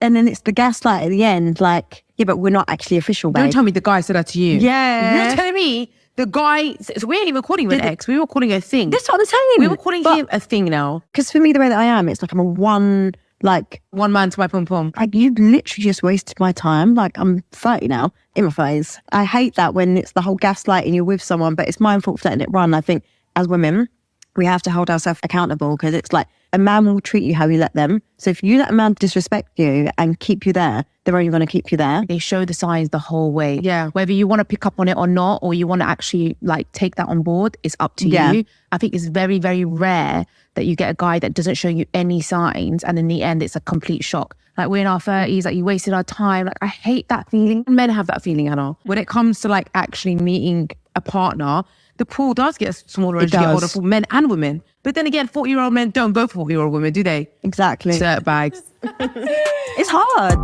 And then it's the gaslight at the end, like, yeah, but we're not actually official, babe. Don't tell me the guy said that to you. Yeah. You're telling me the guy, so we ain't even calling him an ex, we were calling a thing. That's what I'm saying. We were calling him a thing now. Because for me, the way that I am, it's like I'm a one man to my pom-pom. Like, you literally just wasted my time. Like, I'm 30 now, in my 30s. I hate that when it's the whole gaslighting, you're with someone, but it's my fault for letting it run. I think as women, we have to hold ourselves accountable, because it's like a man will treat you how you let them. So if you let a man disrespect you and keep you there, they're only going to keep you there. They show the signs the whole way. Yeah. Whether you want to pick up on it or not, or you want to actually like take that on board, it's up to you. I think it's very, very rare that you get a guy that doesn't show you any signs, and in the end, it's a complete shock. Like, we're in our 30s, like, you wasted our time. Like, I hate that feeling. Men have that feeling, Hannah. When it comes to like actually meeting a partner, the pool does get smaller as you get older for men and women. But then again, 40-year-old men don't go for 40-year-old women, do they? Exactly. Dirtbags. It's hard.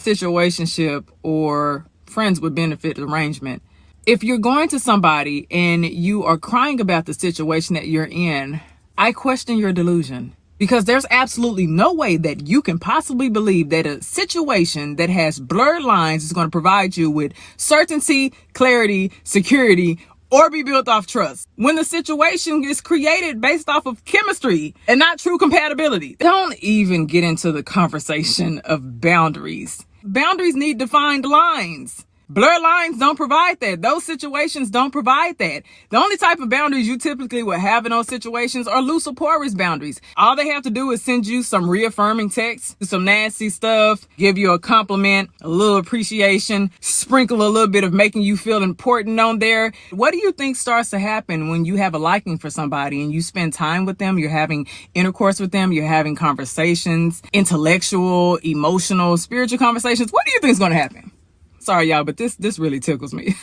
Situationship or friends with benefit arrangement. If you're going to somebody and you are crying about the situation that you're in, I question your delusion. Because there's absolutely no way that you can possibly believe that a situation that has blurred lines is going to provide you with certainty, clarity, security, or be built off trust, when the situation is created based off of chemistry and not true compatibility. Don't even get into the conversation of boundaries. Boundaries need defined lines. Blur lines don't provide that. Those situations don't provide that. The only type of boundaries you typically would have in those situations are loose or porous boundaries. All they have to do is send you some reaffirming text, some nasty stuff, give you a compliment, a little appreciation, sprinkle a little bit of making you feel important on there. What do you think starts to happen when you have a liking for somebody and you spend time with them, you're having intercourse with them, you're having conversations, intellectual, emotional, spiritual conversations? What do you think is going to happen? Sorry, y'all, but this really tickles me.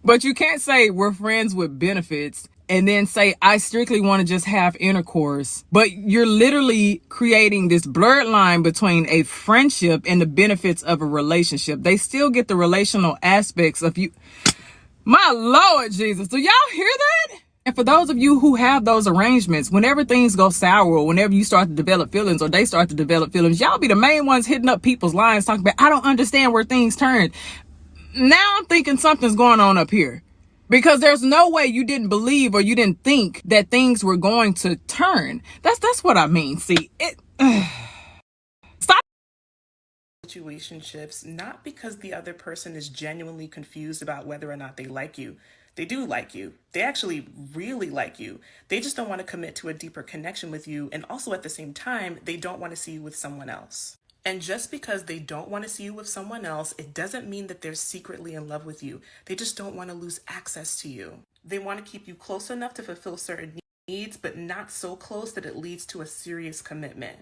But you can't say we're friends with benefits and then say, I strictly want to just have intercourse. But you're literally creating this blurred line between a friendship and the benefits of a relationship. They still get the relational aspects of you. My Lord Jesus, do y'all hear that? And for those of you who have those arrangements, whenever things go sour, or whenever you start to develop feelings or they start to develop feelings, y'all be the main ones hitting up people's lines talking about, I don't understand where things turned. Now I'm thinking something's going on up here, because there's no way you didn't believe or you didn't think that things were going to turn. That's what I mean. See, stop. Situationships, not because the other person is genuinely confused about whether or not they like you. They do like you. They actually really like you. They just don't want to commit to a deeper connection with you. And also at the same time, they don't want to see you with someone else. And just because they don't want to see you with someone else, it doesn't mean that they're secretly in love with you. They just don't want to lose access to you. They want to keep you close enough to fulfill certain needs, but not so close that it leads to a serious commitment.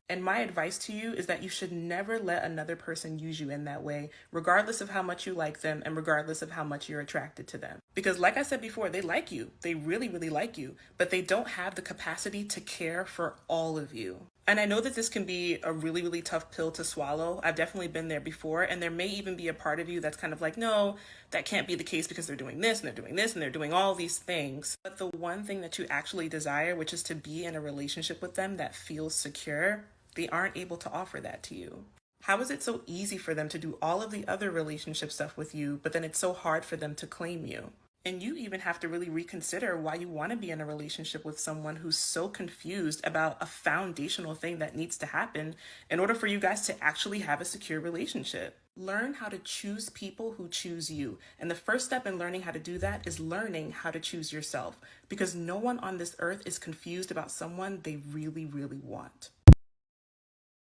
And my advice to you is that you should never let another person use you in that way, regardless of how much you like them and regardless of how much you're attracted to them. Because like I said before, they like you. They really, really like you, but they don't have the capacity to care for all of you. And I know that this can be a really, really tough pill to swallow. I've definitely been there before. And there may even be a part of you that's kind of like, no, that can't be the case because they're doing this and they're doing this and they're doing all these things. But the one thing that you actually desire, which is to be in a relationship with them that feels secure, they aren't able to offer that to you. How is it so easy for them to do all of the other relationship stuff with you, but then it's so hard for them to claim you? And you even have to really reconsider why you want to be in a relationship with someone who's so confused about a foundational thing that needs to happen in order for you guys to actually have a secure relationship. Learn how to choose people who choose you. And the first step in learning how to do that is learning how to choose yourself, because no one on this earth is confused about someone they really, really want.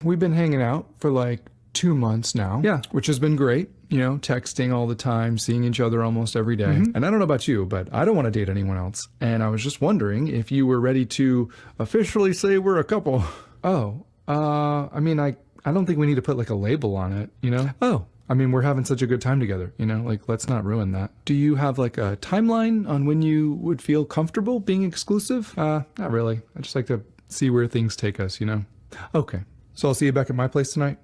We've been hanging out for like 2 months now, which has been great. You know, texting all the time, seeing each other almost every day. And I don't know about you, but I don't want to date anyone else. And I was just wondering if you were ready to officially say we're a couple. Oh, I mean, I don't think we need to put like a label on it, you know? Oh, I mean, we're having such a good time together, you know, like, let's not ruin that. Do you have like a timeline on when you would feel comfortable being exclusive? Not really. I just like to see where things take us, you know? Okay. So I'll see you back at my place tonight.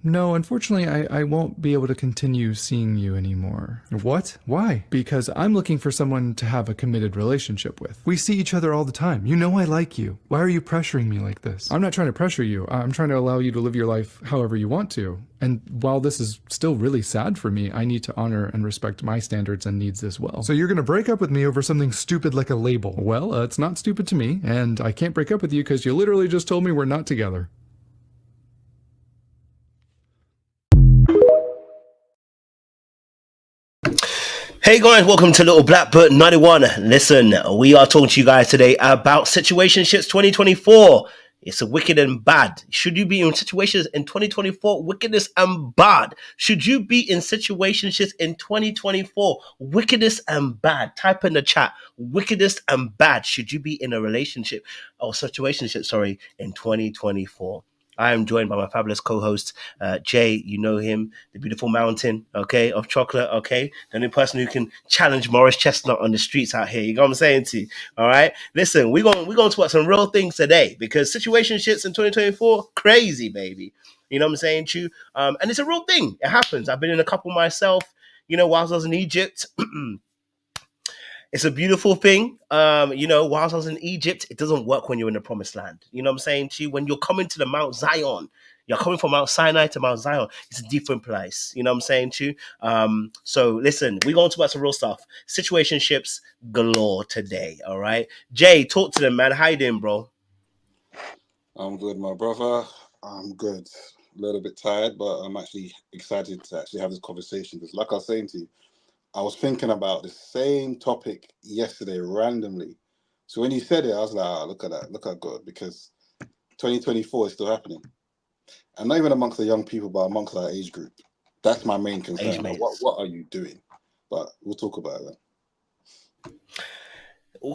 No, unfortunately, I won't be able to continue seeing you anymore. What? Why? Because I'm looking for someone to have a committed relationship with. We see each other all the time. You know I like you. Why are you pressuring me like this? I'm not trying to pressure you. I'm trying to allow you to live your life however you want to. And while this is still really sad for me, I need to honor and respect my standards and needs as well. So you're gonna break up with me over something stupid like a label. Well, it's not stupid to me, and I can't break up with you because you literally just told me we're not together. Hey guys, welcome to Little Blackbird 91. Listen, we are talking to you guys today about Situationships 2024. It's a wicked and bad. Should you be in situations in 2024? Wickedness and bad. Should you be in situationships in 2024? Wickedness and bad. Type in the chat. Wickedness and bad. Should you be in a relationship or situationship, in 2024? I am joined by my fabulous co-host, Jay. You know him, the beautiful mountain, okay, of chocolate, okay? The only person who can challenge Morris Chestnut on the streets out here. You know what I'm saying to you? All right? Listen, we're going to talk about some real things today because situationships in 2024, crazy, baby. You know what I'm saying to you? And it's a real thing. It happens. I've been in a couple myself, whilst I was in Egypt. It's a beautiful thing. Whilst I was in Egypt, it doesn't work when you're in the promised land. You know what I'm saying to you? When you're coming to the Mount Zion, you're coming from Mount Sinai to Mount Zion. It's a different place. You know what I'm saying to you? So listen, we're going to talk about some real stuff. Situationships galore today. All right. Jay, talk to them, man. How you doing, bro? I'm good, my brother. I'm good. A little bit tired, but I'm actually excited to actually have this conversation because, like I was saying to you, I was thinking about the same topic yesterday randomly. So when you said it, I was like, look at that. Look how good, because 2024 is still happening. And not even amongst the young people, but amongst our age group. That's my main concern. Like, what are you doing? But we'll talk about that.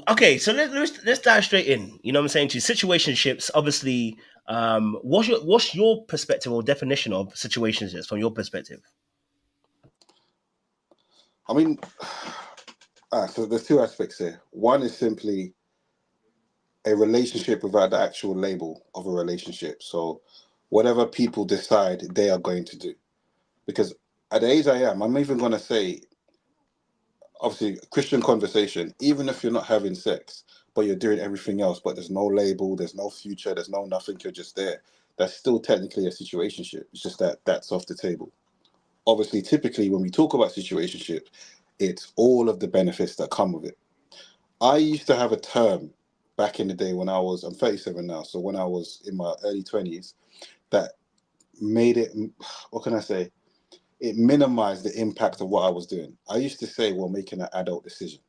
Okay, so let's dive straight in. You know what I'm saying to you? Situationships, obviously, what's your perspective or definition of situationships from your perspective? I mean, so there's two aspects here. One is simply a relationship without the actual label of a relationship. So whatever people decide they are going to do. Because at the age I am, I'm even going to say, obviously, Christian conversation, even if you're not having sex, but you're doing everything else, but there's no label, there's no future, there's no nothing, you're just there. That's still technically a situationship. It's just that that's off the table. Obviously, typically, when we talk about situationship, it's all of the benefits that come with it. I used to have a term back in the day when I'm 37 now, so when I was in my early 20s, that made it, what can I say? It minimized the impact of what I was doing. I used to say, well, making an adult decision.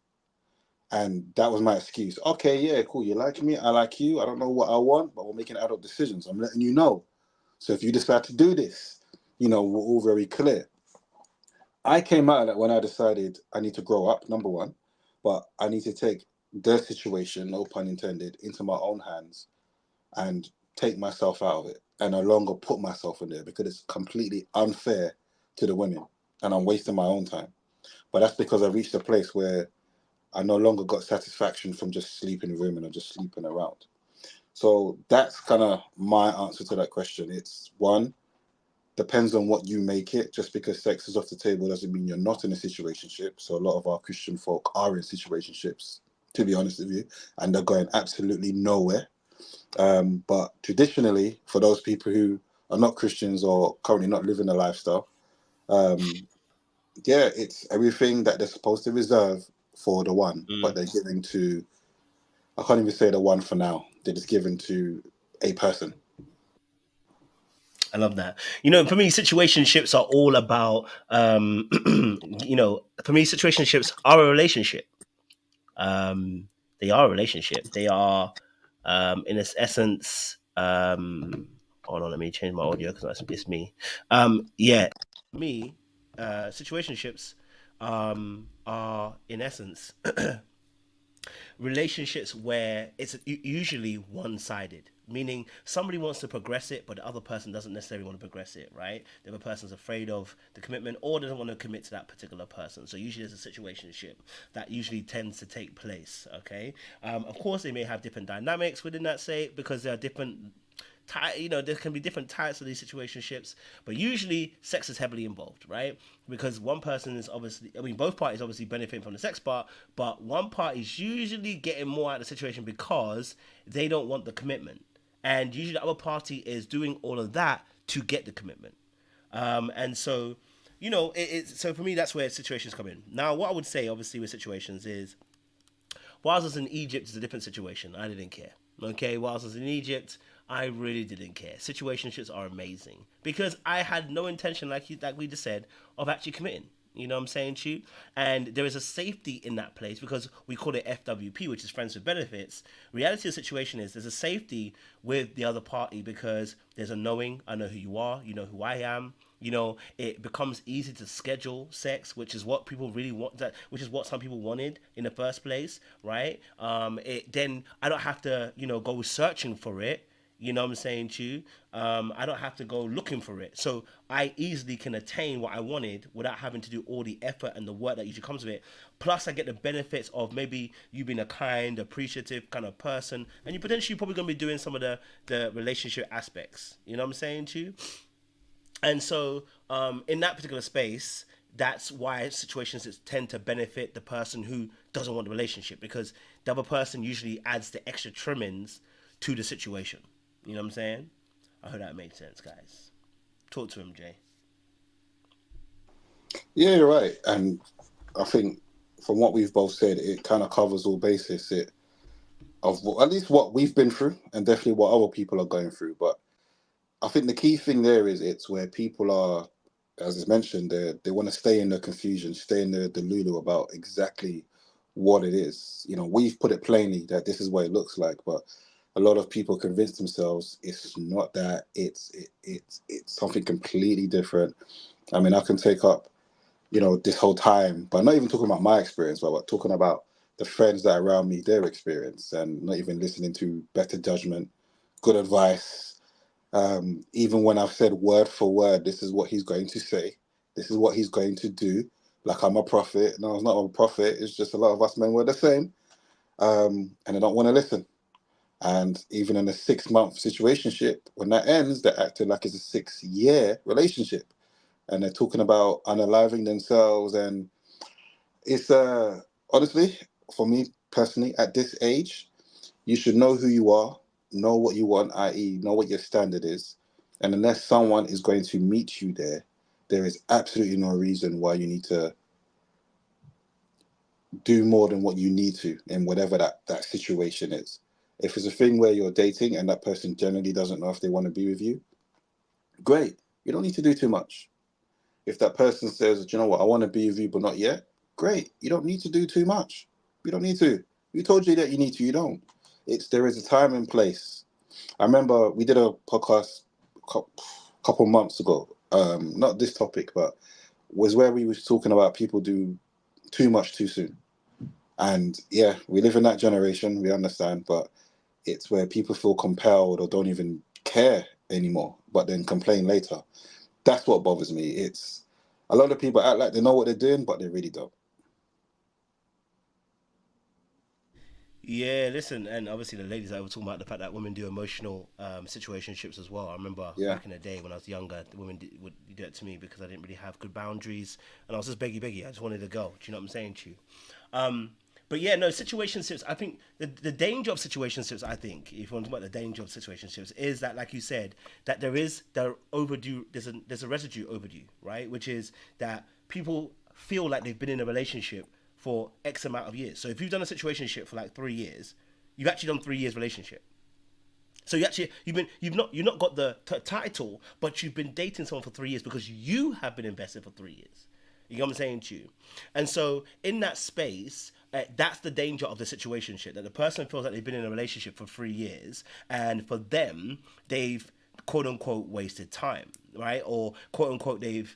And that was my excuse. Okay, yeah, cool. You like me, I like you. I don't know what I want, but we're making adult decisions. I'm letting you know. So if you decide to do this, we're all very clear. I came out of that when I decided I need to grow up, number one, but I need to take the situation, no pun intended, into my own hands and take myself out of it and no longer put myself in there because it's completely unfair to the women and I'm wasting my own time. But that's because I reached a place where I no longer got satisfaction from just sleeping with women or just sleeping around. So that's kind of my answer to that question. It's one, depends on what you make it. Just because sex is off the table doesn't mean you're not in a situationship. So a lot of our Christian folk are in situationships, to be honest with you, and they're going absolutely nowhere. But traditionally, for those people who are not Christians or currently not living a lifestyle, it's everything that they're supposed to reserve for the one, but they're giving to, I can't even say the one for now. They're just given to a person. I love that. For me, situationships are all about, for me, situationships are a relationship. They are a relationship. They are, in its essence, hold on, let me change my audio because it's me. Me, situationships are, in essence, relationships where it's usually one-sided, meaning somebody wants to progress it but the other person doesn't necessarily want to progress it, right? The other person's afraid of the commitment or doesn't want to commit to that particular person. So usually there's a situationship that usually tends to take place. Okay, of course they may have different dynamics within that, say, because there are different there can be different types of these situationships, but usually sex is heavily involved, right? Because one person is both parties obviously benefiting from the sex part, but one party is usually getting more out of the situation because they don't want the commitment. And usually the other party is doing all of that to get the commitment. And so, so for me, that's where situations come in. Now, what I would say, obviously, with situations is, whilst I was in Egypt, it's a different situation. I didn't care. Okay, whilst I was in Egypt, I really didn't care. Situationships are amazing because I had no intention, like we just said, of actually committing. You know what I'm saying to you? And there is a safety in that place because we call it FWP, which is friends with benefits. Reality of the situation is there's a safety with the other party because there's a knowing. I know who you are. You know who I am. It becomes easy to schedule sex, which is what people really want, which is what some people wanted in the first place, right? Then I don't have to, go searching for it. You know what I'm saying to you? I don't have to go looking for it. So I easily can attain what I wanted without having to do all the effort and the work that usually comes with it. Plus, I get the benefits of maybe you being a kind, appreciative kind of person. And you potentially probably going to be doing some of the relationship aspects. You know what I'm saying to you? And so in that particular space, that's why situations tend to benefit the person who doesn't want the relationship because the other person usually adds the extra trimmings to the situation. You know what I'm saying? I hope that makes sense, guys. Talk to him, Jay. Yeah, you're right. And I think from what we've both said, it kind of covers all bases of at least what we've been through and definitely what other people are going through. But I think the key thing there is it's where people are, as is mentioned, they want to stay in the confusion, stay in the Lulu about exactly what it is. We've put it plainly that this is what it looks like, but a lot of people convince themselves it's not that. It's something completely different. I mean, I can take up, this whole time, but not even talking about my experience, but talking about the friends that are around me, their experience, and not even listening to better judgment, good advice. Even when I've said word for word, this is what he's going to say, this is what he's going to do, like I'm a prophet. No, I was not a prophet. It's just a lot of us men were the same, and I don't want to listen. And even in a 6-month situationship, when that ends, they're acting like it's a 6-year relationship, and they're talking about unaliving themselves. And it's honestly, for me personally, at this age, you should know who you are, know what you want, i.e., know what your standard is. And unless someone is going to meet you there is absolutely no reason why you need to do more than what you need to in whatever that situation is. If it's a thing where you're dating and that person generally doesn't know if they want to be with you, great. You don't need to do too much. If that person says, do you know what, I want to be with you, but not yet, great. You don't need to do too much. You don't need to. We told you that you need to, you don't. There is a time and place. I remember we did a podcast a couple months ago, not this topic, but was where we was talking about people do too much too soon. And yeah, we live in that generation, we understand, but it's where people feel compelled or don't even care anymore, but then complain later. That's what bothers me. It's a lot of people act like they know what they're doing, but they really don't. Yeah, listen, and obviously the ladies, I were talking about the fact that women do emotional situationships as well. I remember back in the day when I was younger, the women would do that to me because I didn't really have good boundaries, and I was just beggy. I just wanted to go. Do you know what I'm saying to you? But yeah, no, situationships, I think the danger of situationships, I think, if you want to talk about the danger of situationships, is that, like you said, that there's a residue overdue, right? Which is that people feel like they've been in a relationship for X amount of years. So if you've done a situationship for like 3 years, you've actually done 3 years relationship. So you've not got the title, but you've been dating someone for 3 years because you have been invested for 3 years. You know what I'm saying to you? And so in that space, that's the danger of the situationship, that the person feels like they've been in a relationship for 3 years, and for them, they've quote unquote wasted time, right? Or quote unquote they've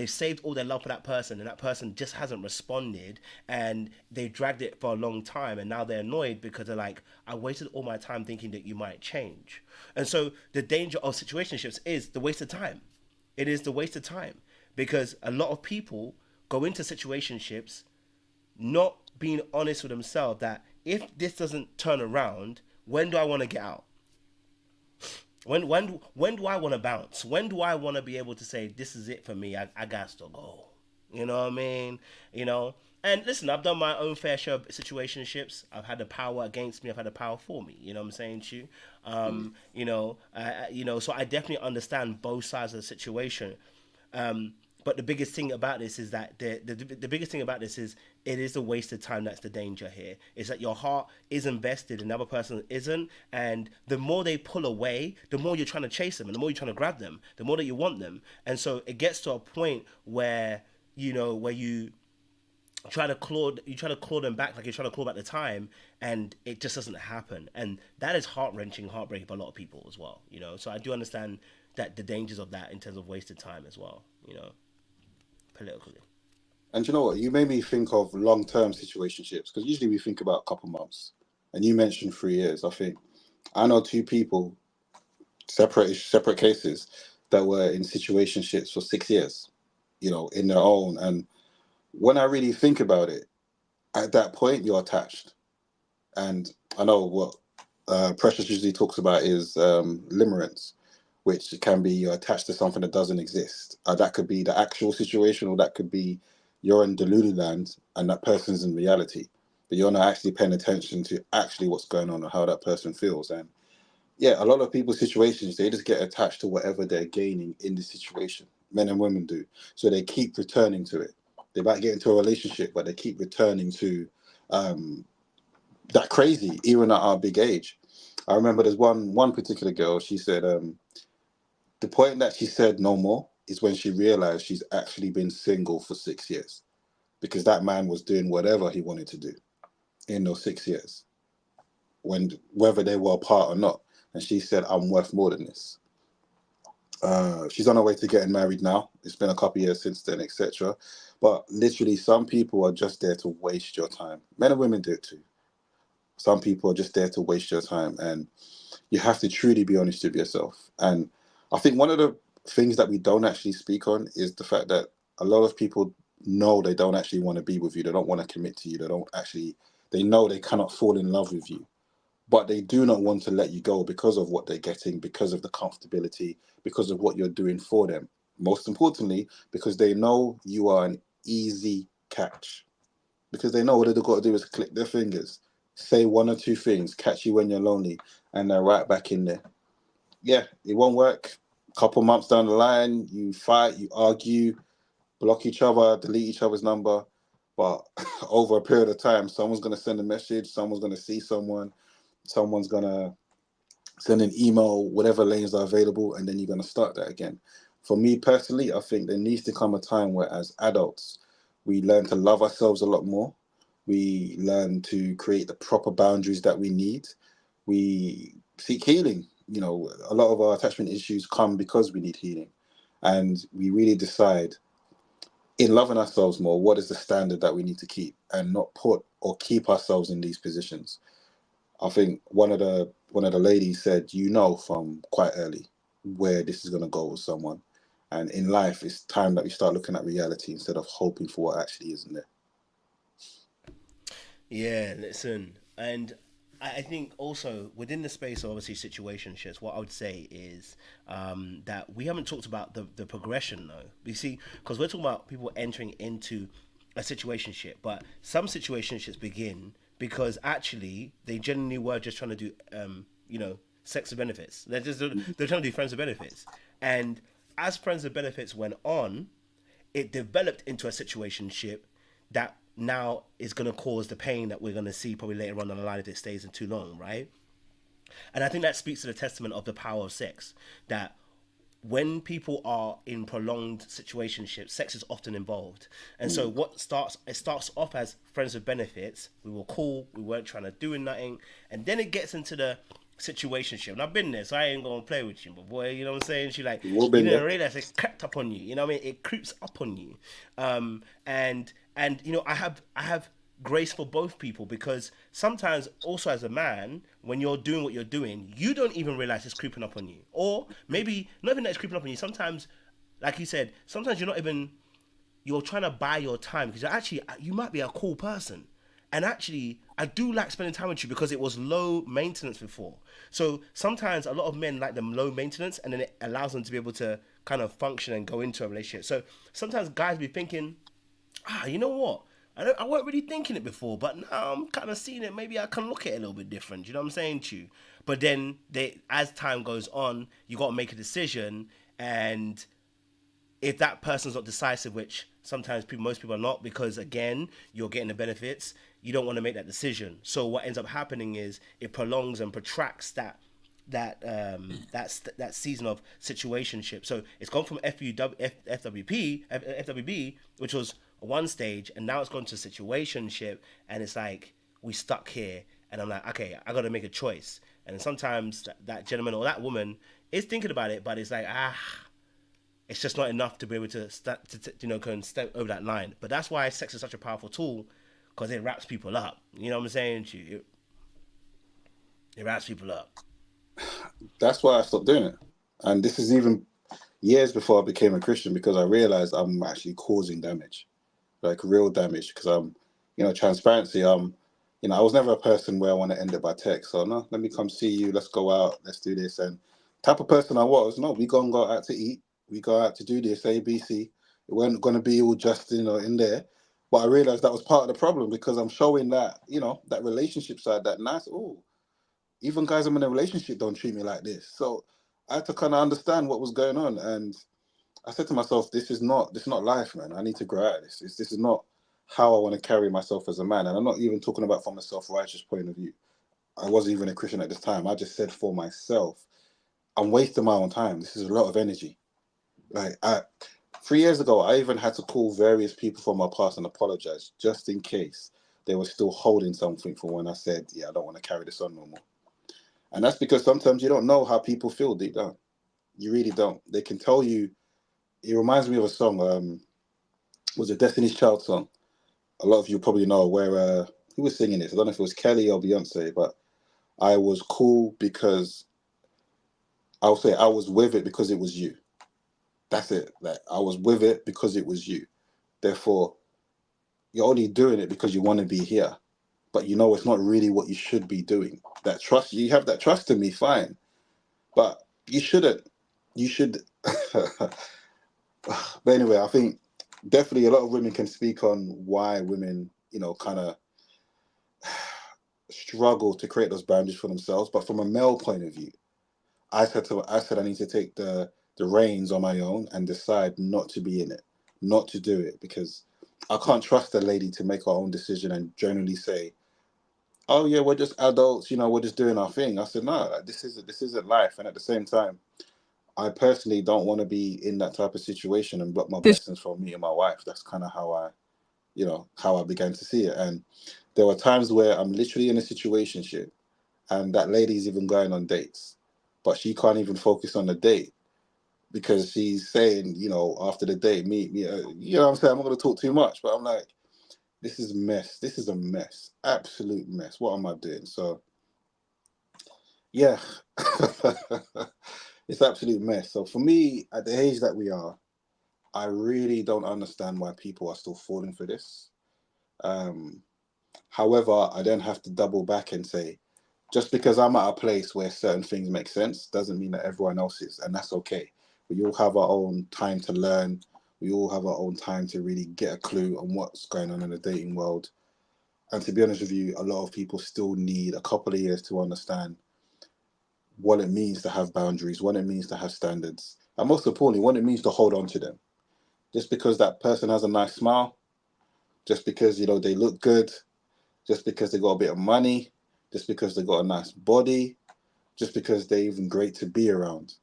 saved all their love for that person, and that person just hasn't responded, and they dragged it for a long time, and now they're annoyed because they're like, I wasted all my time thinking that you might change. And so the danger of situationships is the waste of time. It is the waste of time, because a lot of people go into situationships not being honest with themselves that if this doesn't turn around, when do I want to get out? When do I want to bounce? When do I want to be able to say this is it for me? I got to go. You know what I mean? You know. And listen, I've done my own fair share of situationships. I've had the power against me. I've had the power for me. You know what I'm saying to you? So I definitely understand both sides of the situation. But the biggest thing about this is that the biggest thing about this is it is a waste of time. That's the danger here. Is that your heart is invested and the other person isn't, and the more they pull away, the more you're trying to chase them, and the more you're trying to grab them, the more that you want them, and so it gets to a point where where you try to claw them back, like you're trying to claw back the time, and it just doesn't happen, and that is heart-wrenching, heartbreaking for a lot of people as well. So I do understand that the dangers of that in terms of wasted time as well. Politically. And you know what? You made me think of long-term situationships, because usually we think about a couple months, and you mentioned 3 years. I know two people, separate cases, that were in situationships for 6 years, in their own. And when I really think about it, at that point you're attached. And I know what Precious usually talks about is limerence, which can be you're attached to something that doesn't exist. That could be the actual situation, or that could be you're in deluded land and that person's in reality, but you're not actually paying attention to actually what's going on or how that person feels. And yeah, a lot of people's situations, they just get attached to whatever they're gaining in the situation. Men and women do. So they keep returning to it. They might get into a relationship, but they keep returning to that crazy, even at our big age. I remember there's one particular girl, she said, the point that she said no more is when she realized she's actually been single for 6 years, because that man was doing whatever he wanted to do in those 6 years, whether they were apart or not. And she said, I'm worth more than this. She's on her way to getting married now. It's been a couple of years since then, etc. But literally, some people are just there to waste your time. Men and women do it too. Some people are just there to waste your time, and you have to truly be honest with yourself. And I think one of the things that we don't actually speak on is the fact that a lot of people know they don't actually want to be with you. They don't want to commit to you. They know they cannot fall in love with you, but they do not want to let you go because of what they're getting, because of the comfortability, because of what you're doing for them. Most importantly, because they know you are an easy catch, because they know what they've got to do is click their fingers, say one or two things, catch you when you're lonely, and they're right back in there. Yeah, it won't work. Couple months down the line, you fight, you argue, block each other, delete each other's number. But over a period of time, someone's going to send a message, someone's going to see someone's going to send an email, whatever lanes are available, and then you're going to start that again. For me personally, I think there needs to come a time where, as adults, we learn to love ourselves a lot more. We learn to create the proper boundaries that we need. We seek healing. A lot of our attachment issues come because we need healing. And we really decide, in loving ourselves more, what is the standard that we need to keep, and not put or keep ourselves in these positions. I think one of the ladies said, from quite early where this is going to go with someone. And in life, it's time that we start looking at reality instead of hoping for what actually isn't there. Yeah, listen, and I think also within the space of obviously situationships, what I would say is that we haven't talked about the progression though. You see, because we're talking about people entering into a situationship, but some situationships begin because actually they genuinely were just trying to do, sex with benefits. They're trying to do friends with benefits, and as friends with benefits went on, it developed into a situationship that now is going to cause the pain that we're going to see probably later on down the line if it stays in too long, right? And I think that speaks to the testament of the power of sex, that when people are in prolonged situationships, sex is often involved. And so it starts off as friends with benefits. We were cool, we weren't trying to do nothing, and then it gets into the situationship. And I've been there, so I ain't gonna play with you, but boy, you know what I'm saying? She like, you didn't realize it crept up on you. You know what I mean? It creeps up on you. And I have grace for both people, because sometimes also as a man, when you're doing what you're doing, you don't even realize it's creeping up on you. Or maybe not even that it's creeping up on you. Sometimes, like you said, sometimes you're trying to buy your time, because you might be a cool person. And actually, I do like spending time with you because it was low maintenance before. So sometimes a lot of men like them low maintenance, and then it allows them to be able to kind of function and go into a relationship. So sometimes guys be thinking, you know what? I weren't really thinking it before, but now I'm kind of seeing it. Maybe I can look at it a little bit different. You know what I'm saying to you? But then as time goes on, you got to make a decision, and if that person's not decisive, which sometimes most people are not, because again, you're getting the benefits, you don't want to make that decision. So what ends up happening is it prolongs and protracts that season of situationship. So it's gone from FWB, which was one stage, and now it's gone to situationship, and it's like we stuck here, and I'm like, okay, I got to make a choice. And sometimes that gentleman or that woman is thinking about it, but it's like it's just not enough to be able to go and step over that line. But that's why sex is such a powerful tool, because it wraps people up. You know what I'm saying to you? It wraps people up. That's why I stopped doing it. And this is even years before I became a Christian, because I realized I'm actually causing damage, like real damage. Because transparency. I was never a person where I want to end it by text. So no, let me come see you. Let's go out. Let's do this. And type of person I was, no, we go out to eat. We go out to do this, A, B, C. It wasn't going to be all just, in there. But I realized that was part of the problem, because I'm showing that, that relationship side, that nice, even guys I'm in a relationship don't treat me like this. So I had to kind of understand what was going on. And I said to myself, this is not life, man. I need to grow out of this. This is not how I want to carry myself as a man. And I'm not even talking about from a self-righteous point of view. I wasn't even a Christian at this time. I just said for myself, I'm wasting my own time. This is a lot of energy. Like 3 years ago, I even had to call various people from my past and apologize, just in case they were still holding something from when I said, I don't want to carry this on no more. And that's because sometimes you don't know how people feel deep down. You really don't. They can tell you. It reminds me of a song. It was a Destiny's Child song. A lot of you probably know where who was singing this. I don't know if it was Kelly or Beyonce, but I was cool because I'll say I was with it because it was you. That's it. Like, I was with it because it was you. Therefore, you're only doing it because you want to be here, but it's not really what you should be doing. That trust, you have that trust in me, fine, but you shouldn't. You should. But anyway, I think definitely a lot of women can speak on why women, kind of struggle to create those boundaries for themselves. But from a male point of view, I said I need to take the reins on my own and decide not to be in it, not to do it, because I can't trust a lady to make her own decision and generally say, "Oh yeah, we're just adults, we're just doing our thing." I said, "No, this isn't life." And at the same time, I personally don't want to be in that type of situation and block my blessings from me and my wife. That's kind of how I began to see it. And there were times where I'm literally in a situationship, and that lady's even going on dates, but she can't even focus on the date because she's saying, after the date, meet me. You know what I'm saying? I'm not going to talk too much, but I'm like, this is a mess. This is a mess. Absolute mess. What am I doing? So, yeah, it's absolute mess. So for me, at the age that we are, I really don't understand why people are still falling for this. However, I then have to double back and say, just because I'm at a place where certain things make sense doesn't mean that everyone else is, and that's okay. We all have our own time to learn. We all have our own time to really get a clue on what's going on in the dating world. And to be honest with you, a lot of people still need a couple of years to understand what it means to have boundaries, what it means to have standards, and most importantly, what it means to hold on to them. Just because that person has a nice smile, just because, they look good, just because they got a bit of money, just because they got a nice body, just because they're even great to be around,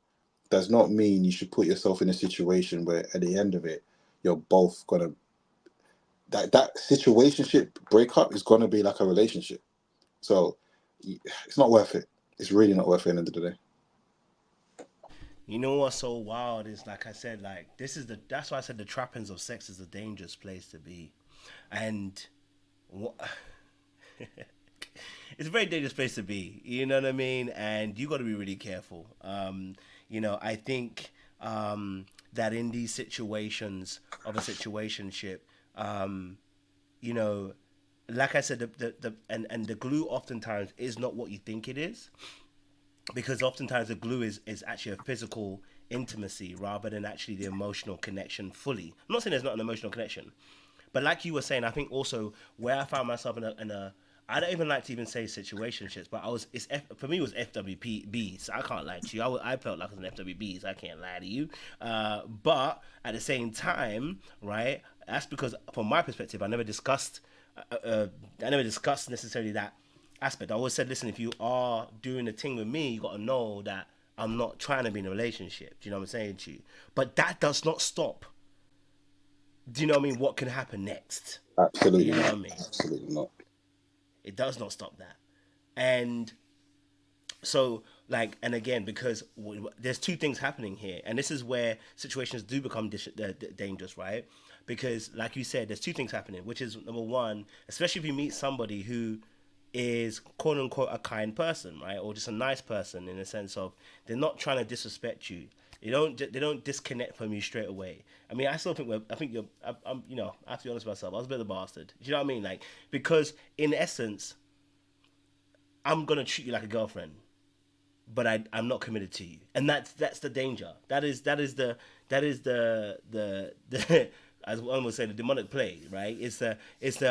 does not mean you should put yourself in a situation where at the end of it, you're both gonna that situationship breakup is gonna be like a relationship. So it's not worth it. It's really not worth it at the end of the day. You know what's so wild is, like I said, like that's why I said the trappings of sex is a dangerous place to be, and it's a very dangerous place to be. You know what I mean? And you got to be really careful. I think that in these situations of a situationship, you know, like I said, and the glue oftentimes is not what you think it is, because oftentimes the glue is actually a physical intimacy rather than actually the emotional connection fully. I'm not saying there's not an emotional connection, but like you were saying, I think also where I found myself in a I don't even like to even say situationships, but for me it was FWBs. I can't lie to you. I felt like it was an FWBs. I can't lie to you. But at the same time, right? That's because from my perspective, I never discussed necessarily that aspect. I always said, listen, if you are doing a thing with me, you got to know that I'm not trying to be in a relationship. Do you know what I'm saying to you? But that does not stop. Do you know what I mean? What can happen next? Absolutely You know what not. I mean? Absolutely not. It does not stop that. And so, like, and again, because there's two things happening here, and this is where situations do become dangerous, right? Because, like you said, there's two things happening, which is number one, especially if you meet somebody who is quote unquote a kind person, right, or just a nice person in the sense of they're not trying to disrespect you. They don't disconnect from you straight away. I mean, I still think I'm I have to be honest with myself. I was a bit of a bastard. Do you know what I mean? Like, because in essence, I'm gonna treat you like a girlfriend, but I'm not committed to you, and that's the danger. That is the as one would say, the demonic play, right? It's the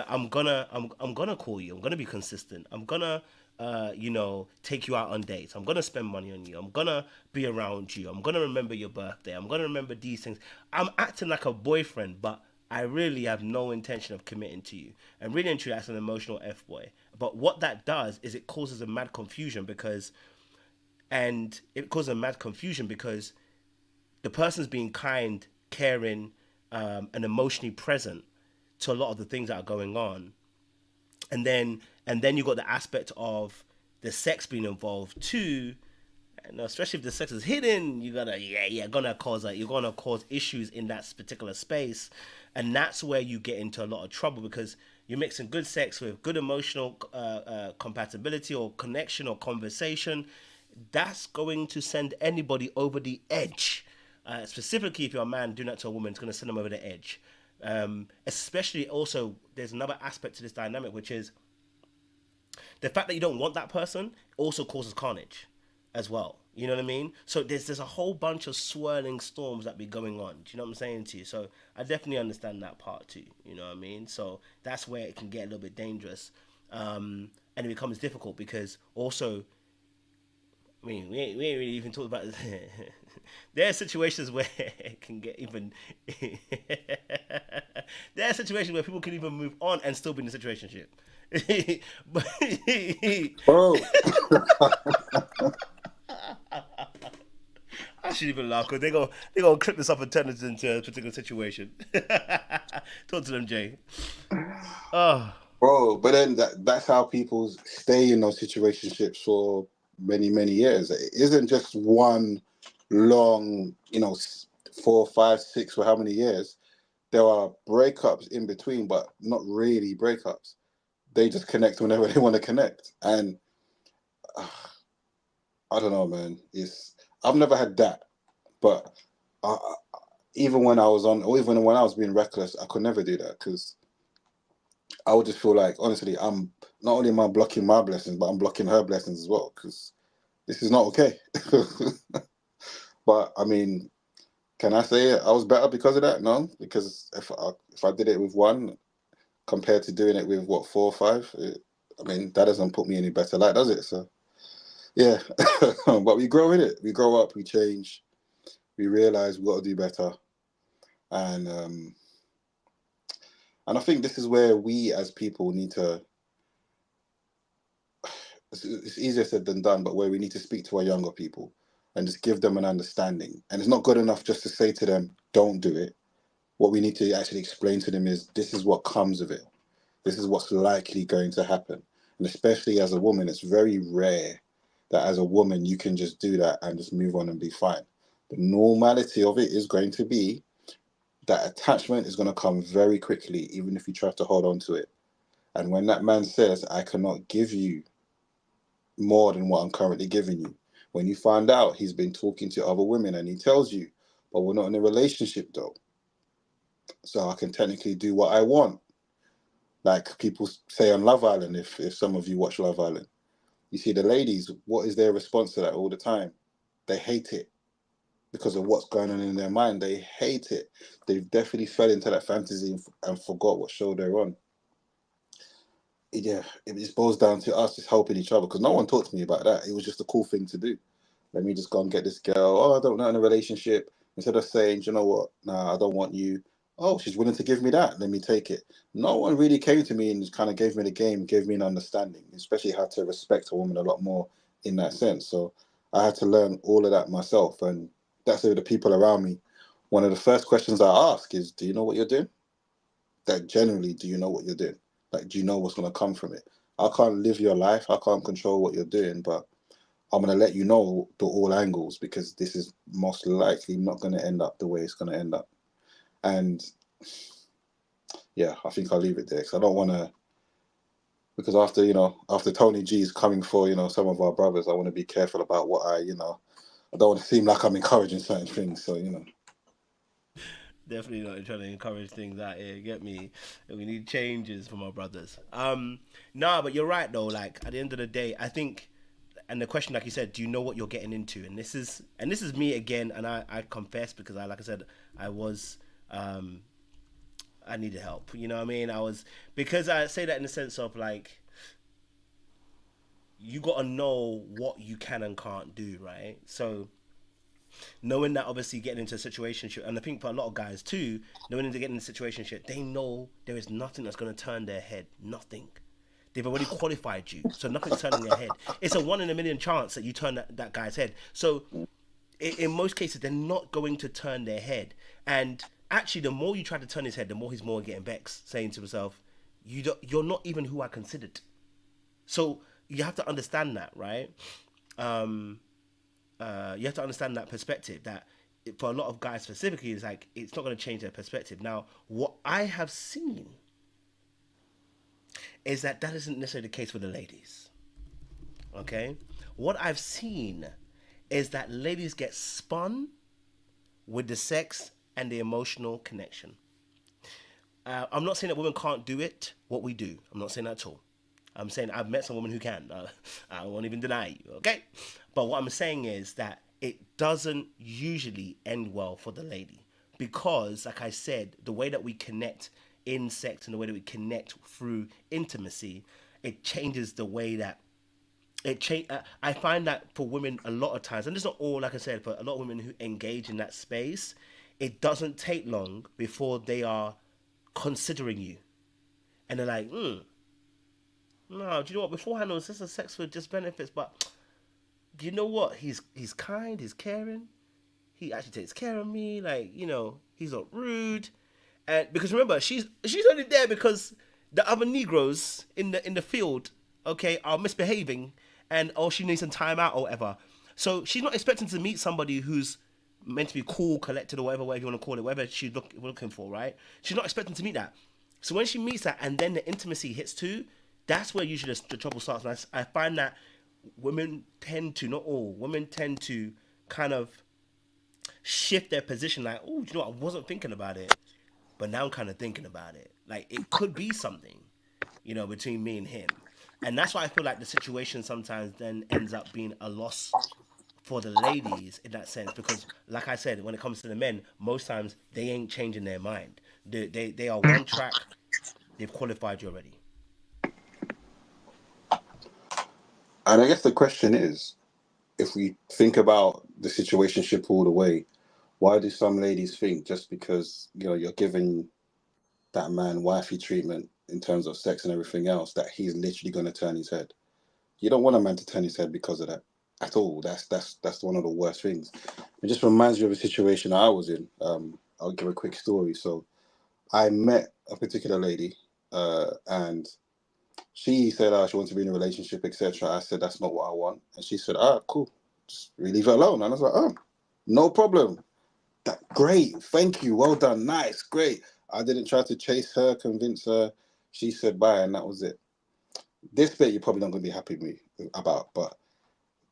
I'm gonna call you. I'm gonna be consistent. I'm gonna take you out on dates. I'm gonna spend money on you. I'm gonna be around you. I'm gonna remember your birthday. I'm gonna remember these things. I'm acting like a boyfriend, but I really have no intention of committing to you. And really and truly, that's an emotional F boy. But what that does is it causes a mad confusion because the person's being kind, caring, and emotionally present to a lot of the things that are going on, and then you got the aspect of the sex being involved too. And especially if the sex is hidden, you're gonna cause issues in that particular space, and that's where you get into a lot of trouble because you're mixing good sex with good emotional compatibility or connection or conversation. That's going to send anybody over the edge. Specifically, if you're a man doing that to a woman, it's going to send them over the edge. Especially, also, there's another aspect to this dynamic, which is the fact that you don't want that person also causes carnage as well. You know what I mean? So there's a whole bunch of swirling storms that be going on. Do you know what I'm saying to you? So I definitely understand that part too. You know what I mean? So that's where it can get a little bit dangerous, and it becomes difficult because also, I mean, we ain't really even talked about this. There are situations where it can get even. There are situations where people can even move on and still be in a situationship. But Bro, I shouldn't even laugh because they gonna clip this up and turn this into a particular situation. Talk to them, Jay. Oh, bro, but then that's how people stay in those situationships for many, many years. It isn't just one long, 4, 5, 6, or how many years. There are breakups in between, but not really breakups. They just connect whenever they want to connect. And I don't know, man. I've never had that, but I, even when I was even when I was being reckless, I could never do that because I would just feel like, honestly, I'm not only am I blocking my blessings, but I'm blocking her blessings as well because this is not okay. But I mean, can I say I was better because of that? No, because if I did it with one compared to doing it with 4 or 5, I mean that doesn't put me any better light, does it? So yeah, but we grow in it. We grow up. We change. We realize we got to do better, and I think this is where we as people need to. It's easier said than done, but where we need to speak to our younger people and just give them an understanding. And it's not good enough just to say to them, "Don't do it." What we need to actually explain to them is this is what comes of it. This is what's likely going to happen. And especially as a woman, it's very rare that as a woman you can just do that and just move on and be fine. The normality of it is going to be that attachment is going to come very quickly, even if you try to hold on to it. And when that man says, I cannot give you more than what I'm currently giving you, when you find out he's been talking to other women and he tells you, but we're not in a relationship though, so I can technically do what I want. Like people say on Love Island, if some of you watch Love Island, you see the ladies, what is their response to that all the time? They hate it because of what's going on in their mind. They hate it. They've definitely fell into that fantasy and forgot what show they're on. Yeah, it just boils down to us just helping each other, because no one talked to me about that. It was just a cool thing to do. Let me just go and get this girl. Oh, I don't know, in a relationship. Instead of saying, you know what, nah, I don't want you. Oh, she's willing to give me that. Let me take it. No one really came to me and just kind of gave me the game, gave me an understanding, especially how to respect a woman a lot more in that sense. So I had to learn all of that myself. And that's where the people around me, one of the first questions I ask is, do you know what you're doing? Like, generally, do you know what you're doing? Like, do you know what's going to come from it? I can't live your life. I can't control what you're doing, but I'm going to let you know the all angles, because this is most likely not going to end up the way it's going to end up. And yeah, I think I'll leave it there, because I don't want to, because after Tony G's coming for, some of our brothers, I want to be careful about what I don't want to seem like I'm encouraging certain things. So, Definitely not trying to encourage things out here. Get me? We need changes from our brothers. Nah, but you're right though. Like at the end of the day, I think, and the question, like you said, do you know what you're getting into? And this is me again, and I confess, because like I said, I was, I needed help. You know what I mean? Because I say that in the sense of like, you got to know what you can and can't do, right? So knowing that, obviously getting into a situationship, and I think for a lot of guys too, knowing that they're getting into a situationship, they know there is nothing that's going to turn their head. Nothing. They've already qualified you, so nothing's turning their head. It's a 1 in a million chance that you turn that guy's head. So in most cases, they're not going to turn their head. And actually, the more you try to turn his head, the more he's getting vexed, saying to himself, you're not even who I considered. So you have to understand that, right? You have to understand that perspective, that for a lot of guys specifically, it's like, it's not going to change their perspective. Now, what I have seen is that isn't necessarily the case with the ladies. Okay? What I've seen is that ladies get spun with the sex and the emotional connection. I'm not saying that women can't do it, what we do. I'm not saying that at all. I'm saying I've met some women who can. I won't even deny you, okay? But what I'm saying is that it doesn't usually end well for the lady, because, like I said, the way that we connect in sex and the way that we connect through intimacy, it changes the way that I find that for women a lot of times, and it's not all, like I said, but a lot of women who engage in that space, it doesn't take long before they are considering you. And they're like, no, do you know what? Beforehand, it was just a sex with just benefits, but do you know what? He's kind, he's caring. He actually takes care of me. Like, he's not rude. And because remember, she's only there because the other Negroes in the field, okay, are misbehaving, and she needs some time out or whatever. So she's not expecting to meet somebody who's meant to be cool, collected, or whatever you want to call it, whatever she's looking for, right? She's not expecting to meet that. So when she meets that, and then the intimacy hits too, that's where usually the trouble starts. And I find that women tend to, not all, women tend to kind of shift their position, like, oh, you know what, I wasn't thinking about it, but now I'm kind of thinking about it. Like, it could be something, between me and him. And that's why I feel like the situation sometimes then ends up being a loss for the ladies in that sense, because, like I said, when it comes to the men, most times they ain't changing their mind. They are one track. They've qualified you already. And I guess the question is, if we think about the situationship all the way, why do some ladies think just because you're giving that man wifey treatment in terms of sex and everything else, that he's literally going to turn his head? You don't want a man to turn his head because of that at all. That's one of the worst things. It just reminds me of a situation I was in. I'll give a quick story. So I met a particular lady, and she said she wants to be in a relationship, etc. I said, that's not what I want. And she said, cool, just leave it alone. And I was like, no problem. Great, thank you, well done, nice, great. I didn't try to chase her, convince her. She said bye, and that was it. This bit you're probably not going to be happy with me about, but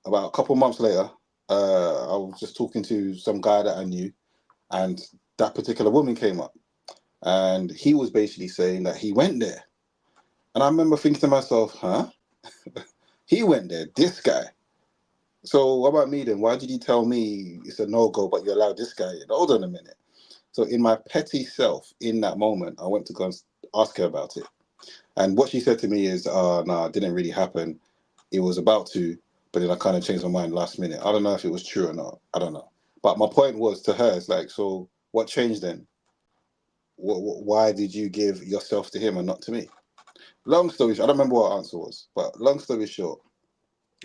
about a couple of months later, I was just talking to some guy that I knew, and that particular woman came up, and he was basically saying that he went there And I remember thinking to myself, huh? He went there, this guy. So what about me then? Why did you tell me it's a no-go, but you allowed this guy in? Hold on a minute. So in my petty self, in that moment, I went to go and ask her about it. And what she said to me is, no, it didn't really happen. It was about to, but then I kind of changed my mind last minute. I don't know if it was true or not. I don't know. But my point was to her, it's like, so what changed then? Why did you give yourself to him and not to me? Long story short, I don't remember what her answer was, but long story short,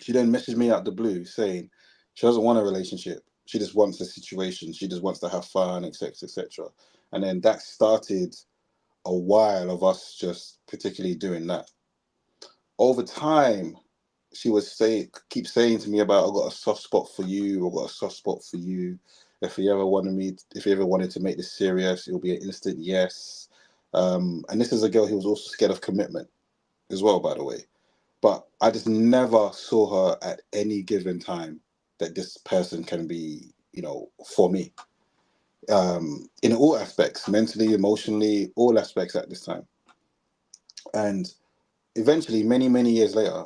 she then messaged me out the blue saying she doesn't want a relationship. She just wants a situation. She just wants to have fun, etc., etc. And then that started a while of us just particularly doing that. Over time, she would keep saying to me about, "I got a soft spot for you. I got a soft spot for you. If you ever wanted to make this serious, it'll be an instant yes." And this is a girl who was also scared of commitment as well, by the way. But I just never saw her at any given time that this person can be, for me. In all aspects, mentally, emotionally, all aspects at this time. And eventually, many, many years later,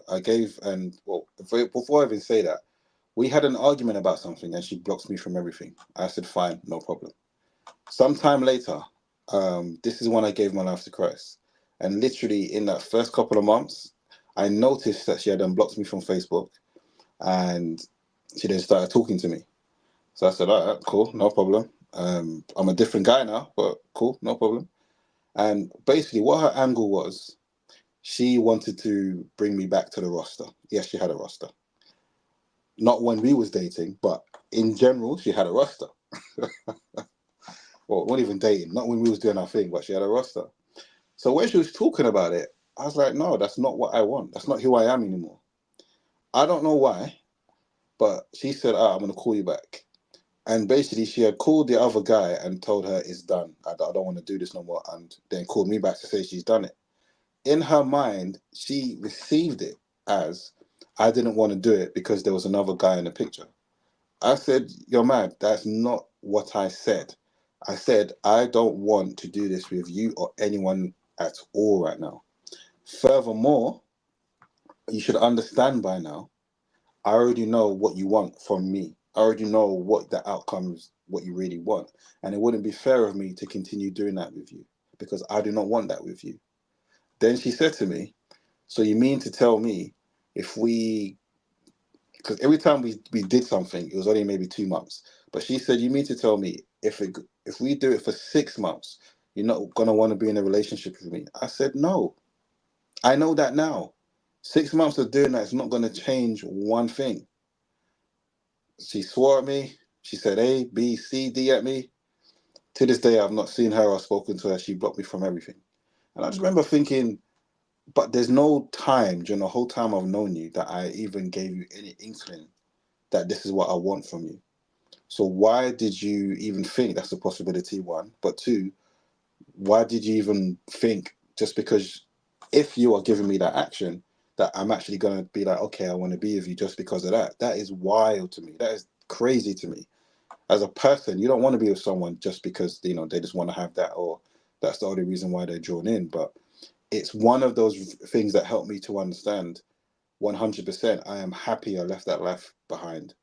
before I even say that, we had an argument about something and she blocks me from everything. I said, fine, no problem. Sometime later, this is when I gave my life to Christ. And literally in that first couple of months, I noticed that she had unblocked me from Facebook and she then started talking to me. So I said, all right, cool, no problem. I'm a different guy now, but cool, no problem. And basically what her angle was, she wanted to bring me back to the roster. Yes, she had a roster. Not when we was dating, but in general, she had a roster. Well, not even dating, not when we was doing our thing, but she had a roster. So when she was talking about it, I was like, no, that's not what I want. That's not who I am anymore. I don't know why, but she said, I'm going to call you back. And basically, she had called the other guy and told her it's done. I don't want to do this no more. And then called me back to say she's done it. In her mind, she received it as I didn't want to do it because there was another guy in the picture. I said, you're mad. That's not what I said. I said, I don't want to do this with you or anyone at all right now. Furthermore, you should understand by now, I already know what you want from me. I already know what the outcomes, what you really want. And it wouldn't be fair of me to continue doing that with you because I do not want that with you. Then she said to me, so you mean to tell me if because every time we did something, it was only maybe 2 months. But she said, you mean to tell me if we do it for 6 months, you're not going to want to be in a relationship with me? I said, no, I know that now. 6 months of doing that is not going to change one thing. She swore at me. She said A, B, C, D at me. To this day, I've not seen her or spoken to her. She blocked me from everything. And I just remember thinking, but there's no time during the whole time I've known you that I even gave you any inkling that this is what I want from you. So why did you even think that's a possibility, one? But two, why did you even think just because if you are giving me that action, that I'm actually going to be like, okay, I want to be with you just because of that? That is wild to me. That is crazy to me. As a person, you don't want to be with someone just because, they just want to have that or that's the only reason why they're drawn in. But it's one of those things that helped me to understand 100% I am happy I left that life behind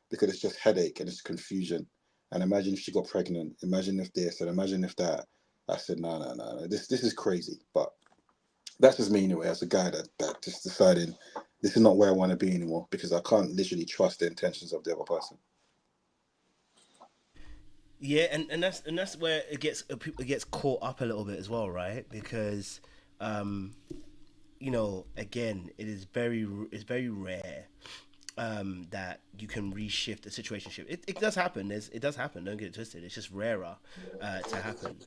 because it's just headache and it's confusion. And imagine if she got pregnant. Imagine if this and imagine if that. I said, no. This is crazy. But that's just me anyway, as a guy that just decided this is not where I want to be anymore because I can't literally trust the intentions of the other person. Yeah, and that's where it gets caught up a little bit as well, right? Because again, it's very rare that you can reshift a situationship. It does happen. It does happen. Don't get it twisted. It's just rarer to happen.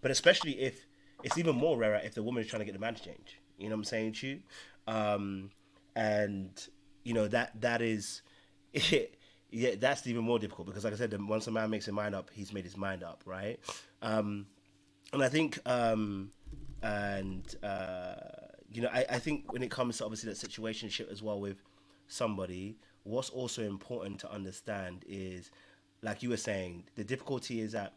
But especially if it's even more rarer if the woman is trying to get the man to change. You know what I'm saying to you? And that is it. Yeah, that's even more difficult because, like I said, once a man makes his mind up, he's made his mind up, right? And I think, and I think when it comes to obviously that situationship as well with somebody, what's also important to understand is, like you were saying, the difficulty is that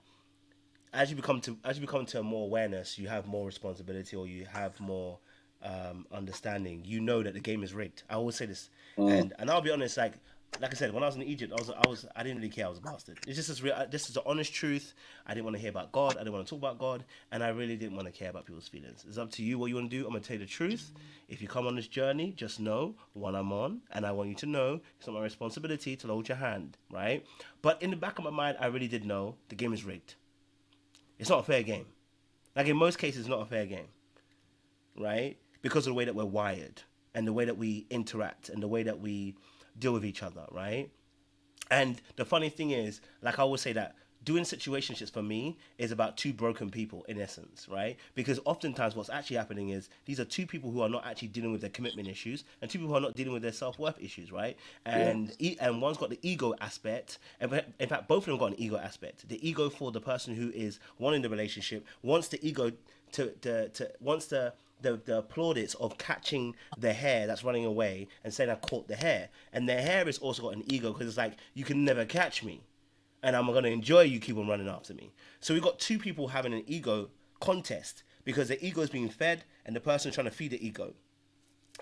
as you become to more awareness, you have more responsibility or you have more understanding, you know that the game is rigged. I always say this, and I'll be honest, like I said, when I was in Egypt, I didn't really care. I was a bastard. It's just as real. This is the honest truth. I didn't want to hear about God. I didn't want to talk about God, and I really didn't want to care about people's feelings. It's up to you what you want to do. I'm gonna tell you the truth. If you come on this journey, just know what I'm on, and I want you to know it's not my responsibility to hold your hand, right? But in the back of my mind, I really did know the game is rigged. It's not a fair game. Like in most cases, it's not a fair game, right? Because of the way that we're wired and the way that we interact and the way that we deal with each other, right? And the funny thing is, like I always say that doing situationships for me is about two broken people in essence, right? Because oftentimes what's actually happening is these are two people who are not actually dealing with their commitment issues and two people who are not dealing with their self-worth issues, right? And and one's got the ego aspect, and in fact both of them got an ego aspect. The ego for the person who is wanting the relationship wants the ego wants the plaudits of catching the hare that's running away and saying I caught the hare, and the hare has also got an ego because it's like you can never catch me, and I'm gonna enjoy you keep on running after me. So we've got two people having an ego contest because the ego is being fed and the person's trying to feed the ego,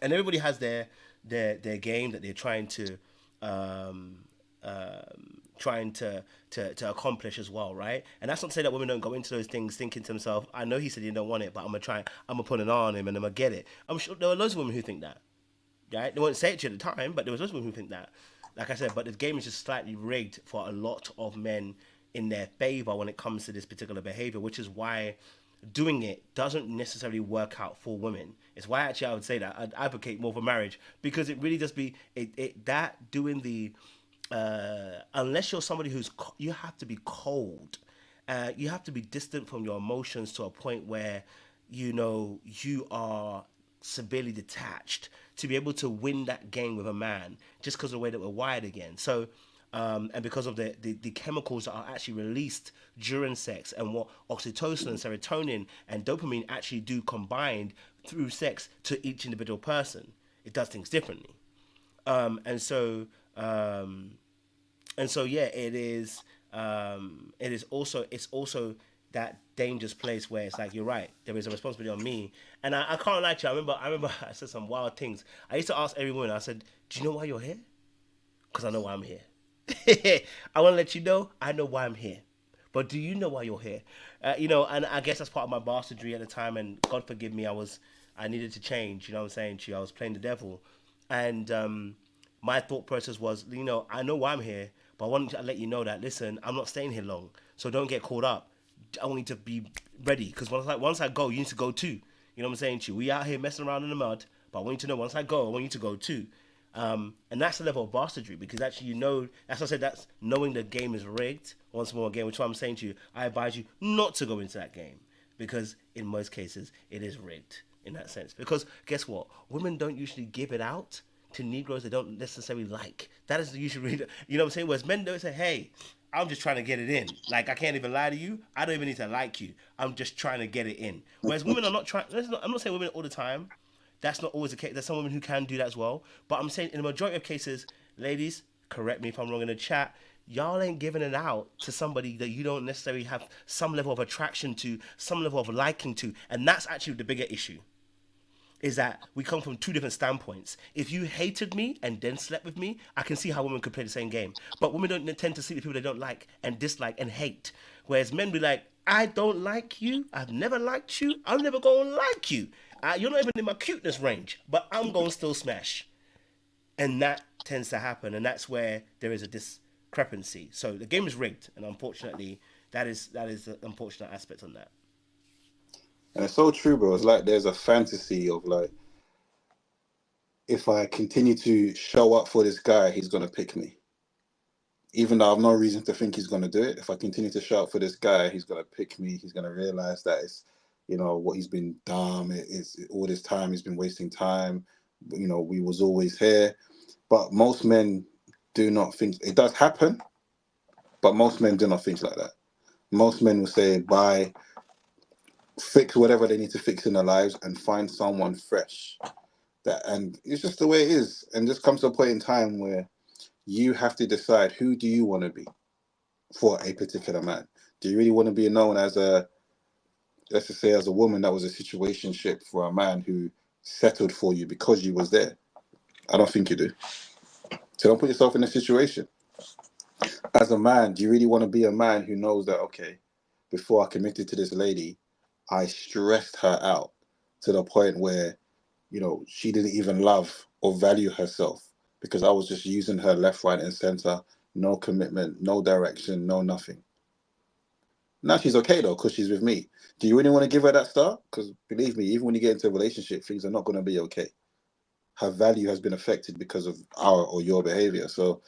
and everybody has their game that they're trying to accomplish as well, right? And that's not to say that women don't go into those things thinking to themselves, I know he said he don't want it, but I'm gonna put it on him and I'm gonna get it. I'm sure there are loads of women who think that, right? They won't say it to you at the time, but there was loads of women who think that. Like I said, but the game is just slightly rigged for a lot of men in their favor when it comes to this particular behavior, which is why doing it doesn't necessarily work out for women. It's why actually I would say that I'd advocate more for marriage, because it really does be that doing the unless you're somebody you have to be cold, you have to be distant from your emotions to a point where you are severely detached to be able to win that game with a man, just because of the way that we're wired again. So and because of the chemicals that are actually released during sex, and what oxytocin and serotonin and dopamine actually do combined through sex to each individual person, it does things differently. And so yeah, it is also that dangerous place where it's like, you're right, there is a responsibility on me. And I can't lie to you, I remember I said some wild things. I used to ask every woman, I said, do you know why you're here? Because I know why I'm here. I want to let you know I know why I'm here, but do you know why you're here? And I guess that's part of my bastardry at the time, and God forgive me, I needed to change. You know what I'm saying to you? I was playing the devil, and my thought process was, I know why I'm here, but I want to let you know that, listen, I'm not staying here long, so don't get caught up. I want you to be ready, because once I go, you need to go too. You know what I'm saying to you? We out here messing around in the mud, but I want you to know, once I go, I want you to go too. And that's the level of bastardry, because actually, that's what I said, that's knowing the game is rigged. Once more again, which is what I'm saying to you, I advise you not to go into that game, because in most cases, it is rigged in that sense. Because guess what? Women don't usually give it out to Negroes they don't necessarily like. That is the usual reason. You know what I'm saying? Whereas men don't say, hey, I'm just trying to get it in. Like, I can't even lie to you. I don't even need to like you. I'm just trying to get it in. Whereas women are not trying. I'm not saying women all the time. That's not always the case. There's some women who can do that as well. But I'm saying in the majority of cases, ladies, correct me if I'm wrong in the chat, y'all ain't giving it out to somebody that you don't necessarily have some level of attraction to, some level of liking to. And that's actually the bigger issue, is that we come from two different standpoints. If you hated me and then slept with me, I can see how women could play the same game. But women don't tend to see the people they don't like and dislike and hate. Whereas men be like, I don't like you. I've never liked you. I'm never going to like you. You're not even in my cuteness range, but I'm going to still smash. And that tends to happen. And that's where there is a discrepancy. So the game is rigged. And unfortunately, that is the unfortunate aspect on that. And it's so true, bro. It's like there's a fantasy of like, if I continue to show up for this guy, he's going to pick me. Even though I have no reason to think he's going to do it. If I continue to show up for this guy, he's going to pick me. He's going to realize that it's, what he's been dumb. It's all this time he's been wasting time. We was always here. But most men do not think, it does happen, but most men do not think like that. Most men will say, bye, fix whatever they need to fix in their lives and find someone fresh. And it's just the way it is. And this comes to a point in time where you have to decide, who do you want to be for a particular man? Do you really want to be known as let's just say as a woman that was a situationship for a man who settled for you because you was there. I don't think you do. So don't put yourself in a situation. As a man, do you really want to be a man who knows that, okay, before I committed to this lady, I stressed her out to the point where, you know, she didn't even love or value herself because I was just using her left, right, and center. No commitment, no direction, no nothing. Now she's okay though because she's with me. Do you really want to give her that start? Because believe me, even when you get into a relationship, things are not going to be okay. Her value has been affected because of our or your behavior. So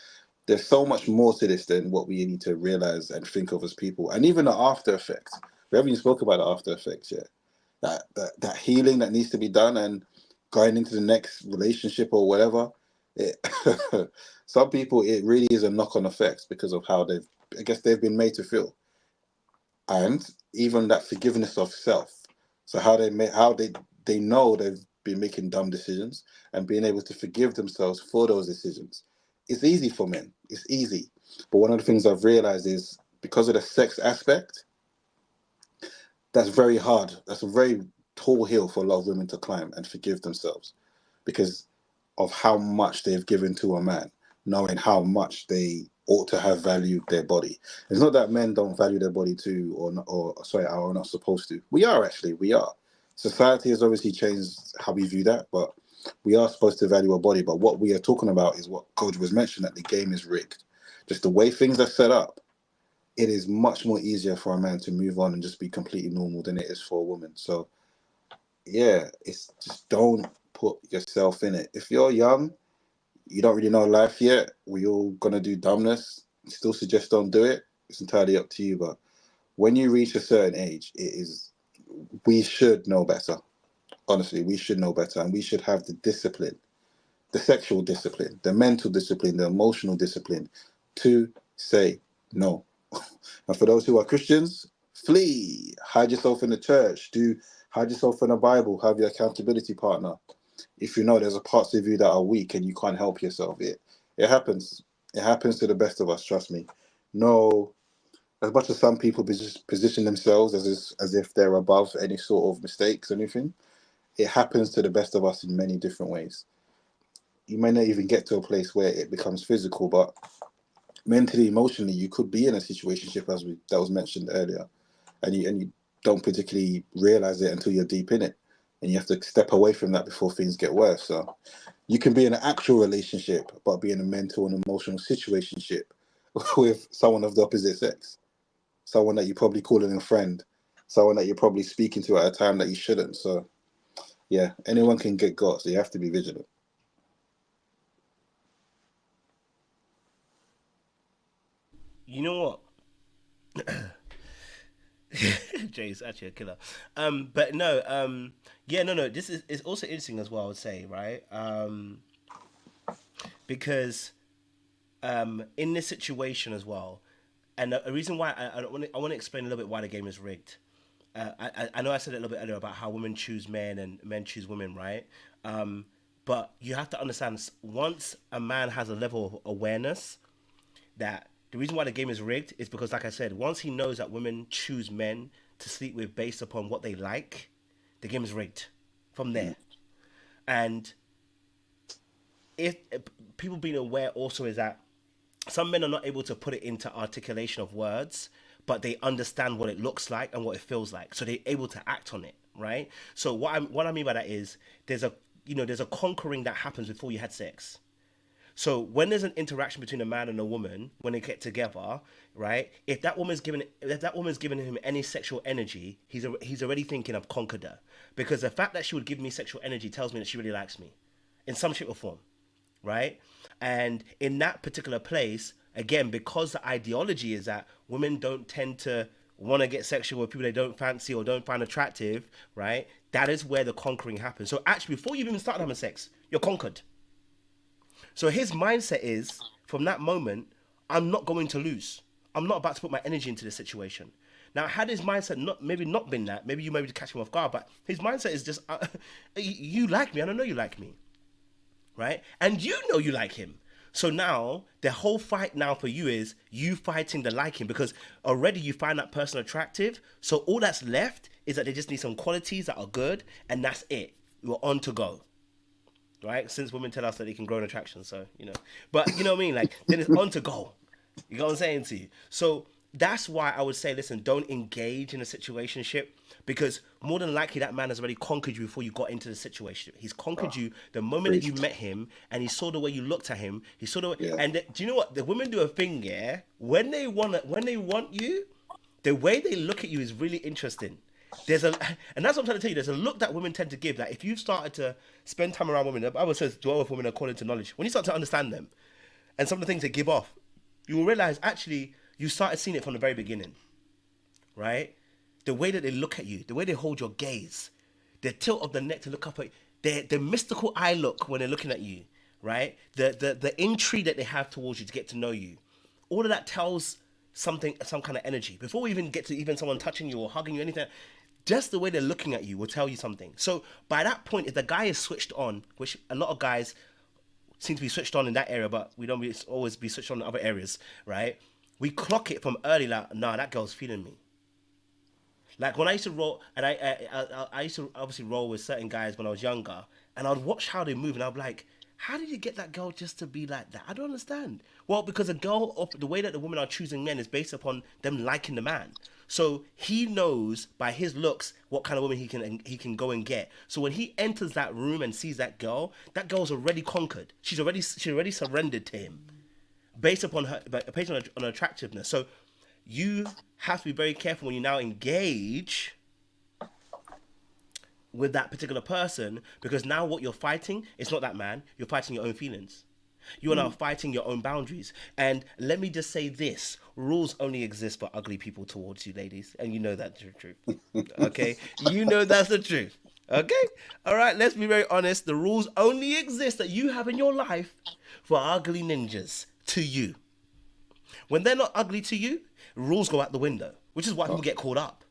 there's so much more to this than what we need to realize and think of as people. And even the after effects. We haven't even spoken about the after effects yet. That healing that needs to be done and going into the next relationship or whatever. It, some people, it really is a knock-on effect because of how they've been made to feel. And even that forgiveness of self. So how they know they've been making dumb decisions and being able to forgive themselves for those decisions. It's easy for men. It's easy. But one of the things I've realized is because of the sex aspect, that's very hard. That's a very tall hill for a lot of women to climb and forgive themselves because of how much they've given to a man, knowing how much they ought to have valued their body. It's not that men don't value their body too, are not supposed to. We are actually, we are. Society has obviously changed how we view that, but we are supposed to value our body. But what we are talking about is what Coach was mentioning, that the game is rigged. Just the way things are set up, it is much more easier for a man to move on and just be completely normal than it is for a woman. So yeah, it's just don't put yourself in it. If you're young, you don't really know life yet, we all gonna do dumbness. Still suggest don't do it. It's entirely up to you. But when you reach a certain age, we should know better. Honestly, we should know better, and we should have the discipline, the sexual discipline, the mental discipline, the emotional discipline to say no. And for those who are Christians, flee, hide yourself in the church, hide yourself in the Bible, have your accountability partner. If you know there's a parts of you that are weak and you can't help yourself, it happens. It happens to the best of us, trust me. No, as much as some people position themselves as if they're above any sort of mistakes or anything, it happens to the best of us in many different ways. You may not even get to a place where it becomes physical, but mentally, emotionally, you could be in a situationship that was mentioned earlier, and you don't particularly realize it until you're deep in it, and you have to step away from that before things get worse. So you can be in an actual relationship, but be in a mental and emotional situationship with someone of the opposite sex, someone that you're probably calling a friend, someone that you're probably speaking to at a time that you shouldn't. So yeah, anyone can get got, so you have to be vigilant. You know what? Jay's actually a killer. But no, yeah, no. This is also interesting as well, I would say, right? Because in this situation as well, and a reason why I want to explain a little bit why the game is rigged. I know I said it a little bit earlier about how women choose men and men choose women, right? But you have to understand, once a man has a level of awareness that the reason why the game is rigged is because, like I said, once he knows that women choose men to sleep with based upon what they like, the game is rigged from there. And if people being aware also is that some men are not able to put it into articulation of words, but they understand what it looks like and what it feels like, so they're able to act on it, right? So what I mean by that is there's a conquering that happens before you had sex. So when there's an interaction between a man and a woman, when they get together, right? If that woman's giving him any sexual energy, he's already thinking I've conquered her, because the fact that she would give me sexual energy tells me that she really likes me, in some shape or form, right? And in that particular place, again, because the ideology is that women don't tend to want to get sexual with people they don't fancy or don't find attractive, right? That is where the conquering happens. So actually, before you've even started having sex, you're conquered. So his mindset is, from that moment, I'm not going to lose. I'm not about to put my energy into this situation. Now, had his mindset not been that, maybe you may be to catch him off guard, but his mindset is just, you like me, I don't know you like me, right? And you know you like him. So now, the whole fight now for you is you fighting the liking, because already you find that person attractive, so all that's left is that they just need some qualities that are good, and that's it. you're on to go. Right? Since women tell us that they can grow an attraction, so but you know what I mean. Like then it's on to go. You know what I'm saying to you? So that's why I would say, listen, don't engage in a situationship because more than likely that man has already conquered you before you got into the situation. He's conquered you the moment that you met him, and he saw the way you looked at him. He saw the way, and do you know what? The women do a thing, yeah. When they want you, the way they look at you is really interesting. And that's what I'm trying to tell you. There's a look that women tend to give. Like if you've started to spend time around women, the Bible says, dwell with women according to knowledge. When you start to understand them, and some of the things they give off, you will realize actually you started seeing it from the very beginning, right? The way that they look at you, the way they hold your gaze, the tilt of the neck to look up at you, the mystical eye look when they're looking at you, right? The intrigue that they have towards you to get to know you, all of that tells some kind of energy. Before we even get to even someone touching you or hugging you, anything, just the way they're looking at you will tell you something. So by that point, if the guy is switched on, which a lot of guys seem to be switched on in that area, but we don't always be switched on in other areas, right? We clock it from early, like, nah, that girl's feeling me. Like when I used to roll, and I used to obviously roll with certain guys when I was younger, and I'd watch how they move, and I'd be like, how did you get that girl just to be like that? I don't understand. Well, because the way that the women are choosing men is based upon them liking the man. So he knows by his looks what kind of woman he can go and get. So when he enters that room and sees that girl's already conquered. She's already surrendered to him, based on her attractiveness. So you have to be very careful when you now engage with that particular person, because now what you're fighting is not that man, you're fighting your own feelings. You are now fighting your own boundaries. And let me just say this, rules only exist for ugly people towards you, ladies. And you know that's the truth. Okay? You know that's the truth. Okay? All right, let's be very honest. The rules only exist that you have in your life for ugly ninjas to you. When they're not ugly to you, rules go out the window, which is why people get caught up.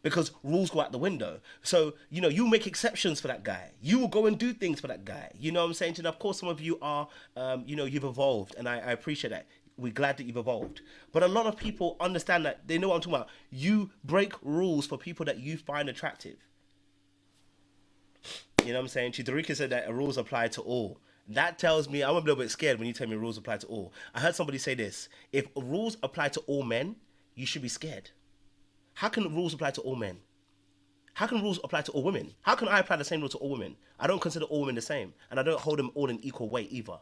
Because rules go out the window. So, you make exceptions for that guy. You will go and do things for that guy. You know what I'm saying? And of course, some of you are, you've evolved. And I appreciate that. We're glad that you've evolved. But a lot of people understand that. They know what I'm talking about. You break rules for people that you find attractive. You know what I'm saying? Chidarika said that rules apply to all. That tells me, I'm a little bit scared when you tell me rules apply to all. I heard somebody say this. If rules apply to all men, you should be scared. How can rules apply to all men? How can rules apply to all women? How can I apply the same rule to all women? I don't consider all women the same, and I don't hold them all in equal weight either.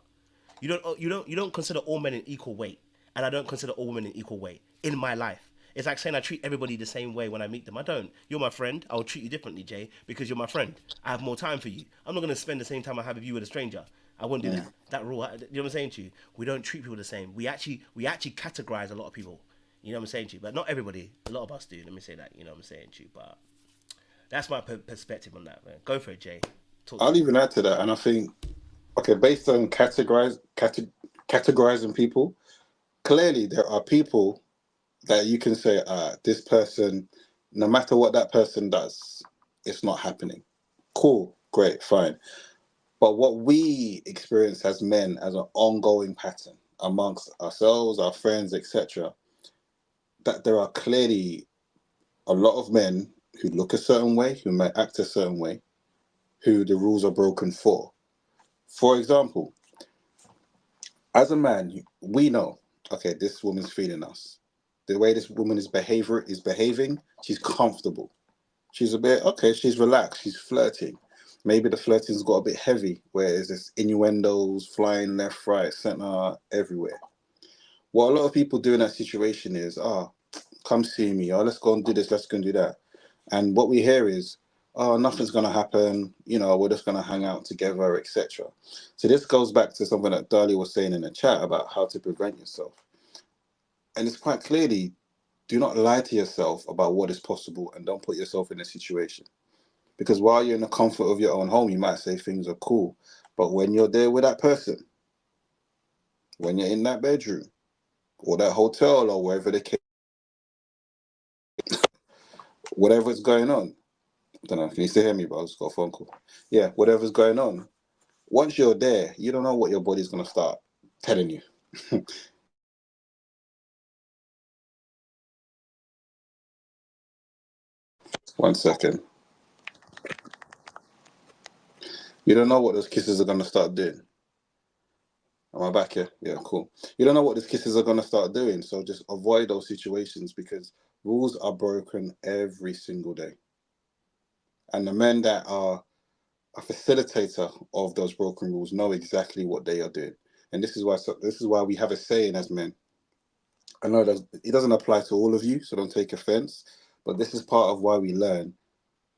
You don't consider all men in equal weight, and I don't consider all women in equal weight in my life. It's like saying I treat everybody the same way when I meet them. I don't. You're my friend. I'll treat you differently, Jay, because you're my friend. I have more time for you. I'm not going to spend the same time I have with you with a stranger. I wouldn't do that. That rule. You know what I'm saying to you? We don't treat people the same. We actually categorize a lot of people. You know what I'm saying to you? But not everybody. A lot of us do. Let me say that. You know what I'm saying to you? But that's my perspective on that, man. Go for it, Jay. I'll even add to that. And I think, okay, based on categorizing people, clearly there are people that you can say, this person, no matter what that person does, it's not happening. Cool, great, fine. But what we experience as men as an ongoing pattern amongst ourselves, our friends, etc., that there are clearly a lot of men who look a certain way, who might act a certain way, who the rules are broken for. For example, as a man, we know, okay, this woman's feeling us. The way this woman is behaving, she's comfortable. She's a bit, okay, she's relaxed, she's flirting. Maybe the flirting's got a bit heavy, where there's innuendos flying left, right, center, everywhere. What a lot of people do in that situation is, come see me, let's go and do this, let's go and do that. And what we hear is, nothing's going to happen, we're just going to hang out together, etc. So this goes back to something that Dali was saying in the chat about how to prevent yourself. And it's quite clearly, do not lie to yourself about what is possible, and don't put yourself in a situation. Because while you're in the comfort of your own home, you might say things are cool. But when you're there with that person, when you're in that bedroom, or that hotel, or wherever whatever's going on, I don't know if you still hear me, but I just got a phone call. Yeah, whatever's going on, once you're there, you don't know what your body's going to start telling you. One second. You don't know what those kisses are gonna start doing. Am I back here? Yeah, cool. You don't know what these kisses are gonna start doing, so just avoid those situations because rules are broken every single day. And the men that are a facilitator of those broken rules know exactly what they are doing. And this is why we have a saying as men. I know that it doesn't apply to all of you, so don't take offense. But this is part of why we learn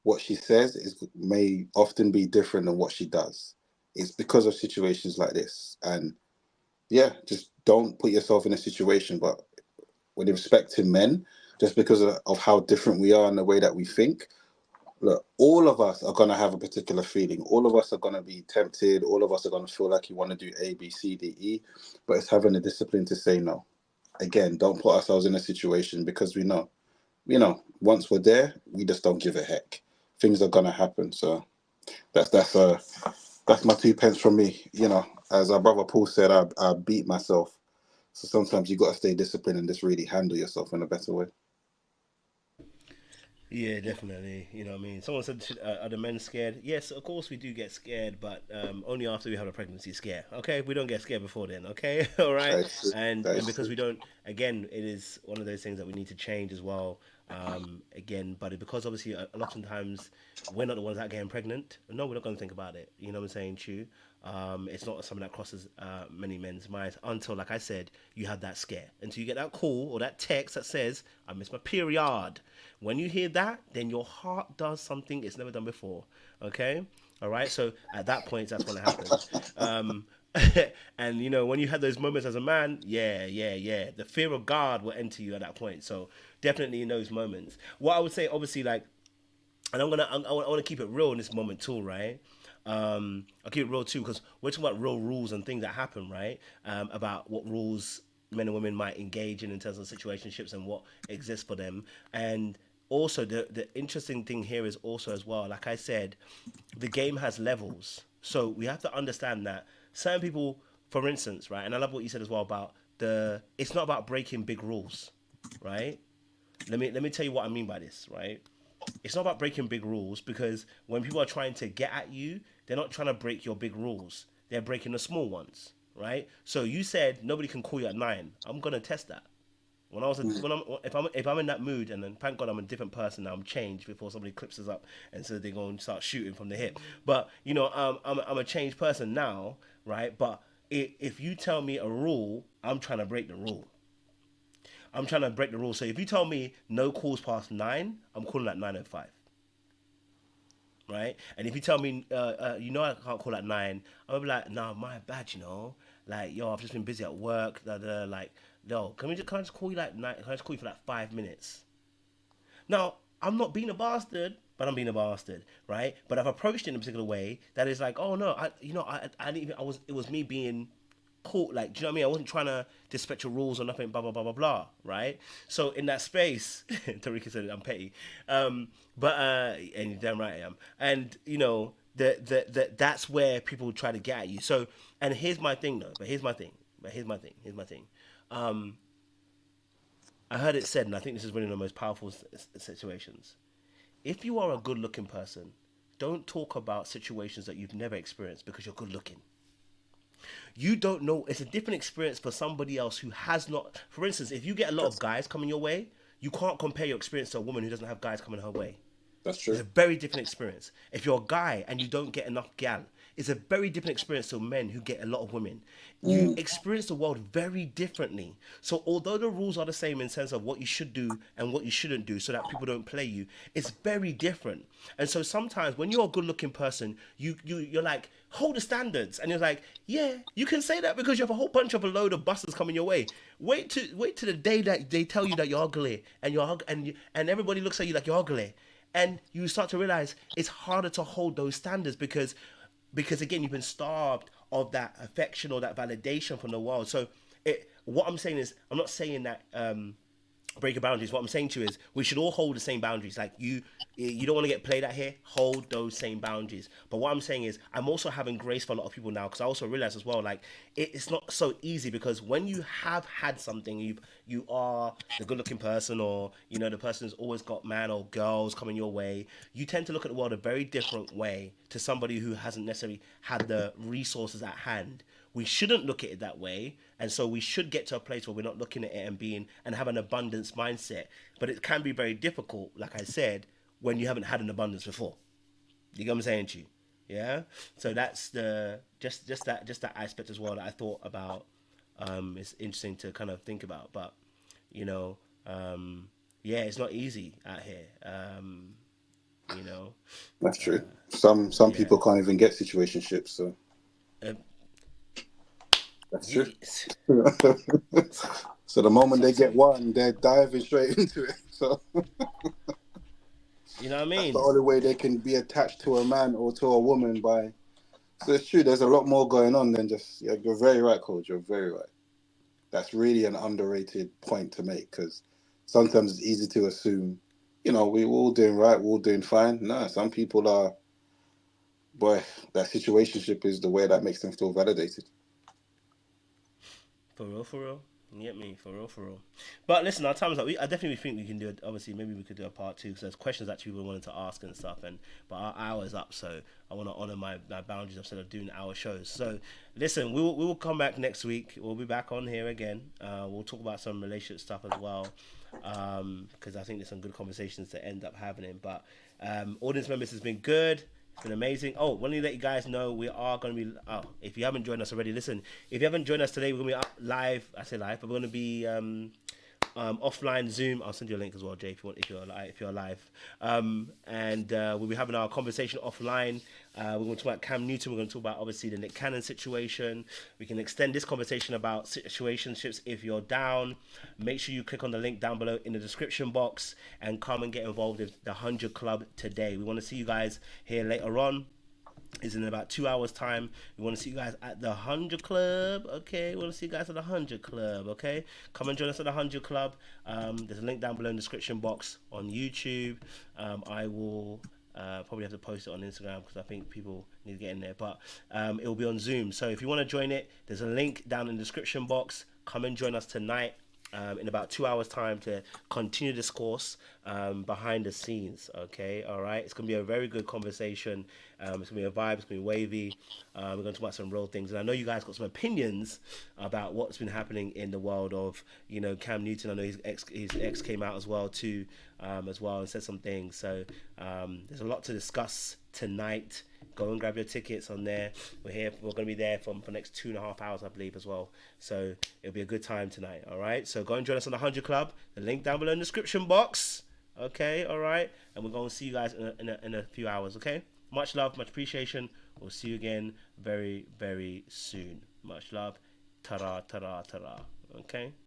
what she says may often be different than what she does. It's because of situations like this. And yeah, just don't put yourself in a situation. But when you're respecting men, just because of how different we are and the way that we think, look, all of us are going to have a particular feeling. All of us are going to be tempted. All of us are going to feel like you want to do A, B, C, D, E. But it's having the discipline to say no. Again, don't put ourselves in a situation because we know, once we're there, we just don't give a heck. Things are going to happen. So that's my 2 pence from me. As our brother Paul said, I beat myself. So sometimes you got to stay disciplined and just really handle yourself in a better way. Yeah, definitely. You know what I mean? Someone said, are the men scared? Yes, of course we do get scared, but only after we have a pregnancy scare. Okay, we don't get scared before then. Okay, all right. And because we don't, again, it is one of those things that we need to change as well. Again, but because obviously a lot of times we're not the ones that getting pregnant. No, we're not going to think about it. You know what I'm saying? True. It's not something that crosses many men's minds until, like I said, you have that scare. Until you get that call or that text that says, I missed my period. When you hear that, then your heart does something it's never done before. Okay? All right? So at that point, that's when it happens. And, when you have those moments as a man, yeah. The fear of God will enter you at that point. So definitely in those moments. What I would say, obviously, like, and I want to keep it real in this moment too, right? I'll keep it real too because we're talking about real rules and things that happen, right? About what rules men and women might engage in terms of situationships and what exists for them. And also the interesting thing here is also as well, like I said, the game has levels. So we have to understand that certain people, for instance, right? And I love what you said as well about it's not about breaking big rules, right? Let me tell you what I mean by this, right? It's not about breaking big rules because when people are trying to get at you, they're not trying to break your big rules. They're breaking the small ones, right? So you said nobody can call you at 9. I'm gonna test that. If I'm in that mood, and then thank God I'm a different person now, I'm changed before somebody clips us up and so they're going to start shooting from the hip. But I'm a changed person now, right? But if you tell me a rule, I'm trying to break the rule. I'm trying to break the rule. So if you tell me no calls past 9, I'm calling at 9:05. Right? And if you tell me, I can't call at 9, I'm gonna be like, nah, my bad, Like, yo, I've just been busy at work. Like, yo, can I just call you like 9? Can I just call you for like 5 minutes? Now, I'm not being a bastard, but I'm being a bastard, right? But I've approached it in a particular way that is like, oh no, I didn't even, it was me being cool. Like, do you know what I mean? I wasn't trying to disrespect your rules or nothing, blah, blah, blah, blah, blah, right? So in that space, Tarika said I'm petty. And you're damn right I am. And, that's where people try to get at you. So, and here's my thing though, here's my thing. I heard it said, and I think this is one of the most powerful situations. If you are a good looking person, don't talk about situations that you've never experienced because you're good looking. You don't know. It's a different experience for somebody else who has not. For instance, if you get a lot of guys coming your way, you can't compare your experience to a woman who doesn't have guys coming her way. That's true. It's a very different experience. If you're a guy and you don't get enough gal, it's a very different experience to men who get a lot of women. You experience the world very differently. So although the rules are the same in sense of what you should do and what you shouldn't do so that people don't play you, it's very different. And so sometimes when you're a good looking person, you're like, hold the standards. And you're like, yeah, you can say that because you have a whole bunch of a load of busters coming your way. Wait to the day that they tell you that you're ugly and everybody looks at you like you're ugly. And you start to realize it's harder to hold those standards because again, you've been starved of that affection or that validation from the world. So what I'm saying is, I'm not saying that break your boundaries. What I'm saying to you is we should all hold the same boundaries. Like you don't want to get played out here. Hold those same boundaries. But what I'm saying is I'm also having grace for a lot of people now, because I also realize as well, like it's not so easy, because when you have had something, you are the good looking person, or you know the person who's always got man or girls coming your way, you tend to look at the world a very different way to somebody who hasn't necessarily had the resources at hand. We shouldn't look at it that way, and so we should get to a place where we're not looking at it and have an abundance mindset. But it can be very difficult, like I said, when you haven't had an abundance before. You get what I'm saying to you? Yeah. So that's just that aspect as well that I thought about. It's interesting to kind of think about, but you know, yeah, it's not easy out here. You know, That's true. Some people can't even get situationships, so uh, that's true. yes. So the moment they get one, they're diving straight into it. So You know what I that's mean? the only way they can be attached to a man or to a woman by. So it's true. There's a lot more going on than just. Yeah, you're very right, Coach. You're very right. That's really an underrated point to make, because sometimes it's easy to assume, you know, we're all doing right, we're all doing fine. No, some people are. Boy, that situationship is the way that makes them feel validated. For real, for real. You get me? For real, for real. But listen, our time's up. I definitely think we can do it. Obviously, maybe we could do a part two, because there's questions that people wanted to ask and stuff. But our hour is up, so I want to honor my boundaries instead of doing our shows. So listen, we will come back next week. We'll be back on here again. We'll talk about some relationship stuff as well, because I think there's some good conversations to end up happening. But audience members, has been good. It's been amazing. Oh, want to let you guys know we are going to be. Oh, if you haven't joined us already, listen. If you haven't joined us today, we're going to be up live. I say live, but we're going to be offline Zoom. I'll send you a link as well, Jay, if you want, if you're live. And we'll be having our conversation offline. We're going to talk about Cam Newton. We're going to talk about obviously the Nick Cannon situation. We can extend this conversation about situationships if you're down. Make sure you click on the link down below in the description box and come and get involved with the 100 Club today. We want to see you guys here later on. Is in about 2 hours time. We want to see you guys at the 100 Club. Okay, we want to see you guys at the 100 Club. Okay, come and join us at the 100 Club. There's a link down below in the description box on YouTube. I will probably have to post it on Instagram, because I think people need to get in there, but it will be on Zoom. So if you want to join it, there's a link down in the description box. Come and join us tonight. In about 2 hours time to continue this course behind the scenes. Okay, all right, it's gonna be a very good conversation. It's gonna be a vibe, it's gonna be wavy. We're gonna talk about some real things, and I know you guys got some opinions about what's been happening in the world of, you know, Cam Newton. I know his ex came out as well too, and said some things. So there's a lot to discuss tonight. Go and grab your tickets on there. We're going to be there for the next 2.5 hours, I believe, as well. So it'll be a good time tonight. All right. So go and join us on the 100 Club. The link down below in the description box. Okay. All right. And we're going to see you guys in a few hours. Okay. Much love, much appreciation. We'll see you again very, very soon. Much love. Ta-ra, ta-ra, ta-ra. Okay.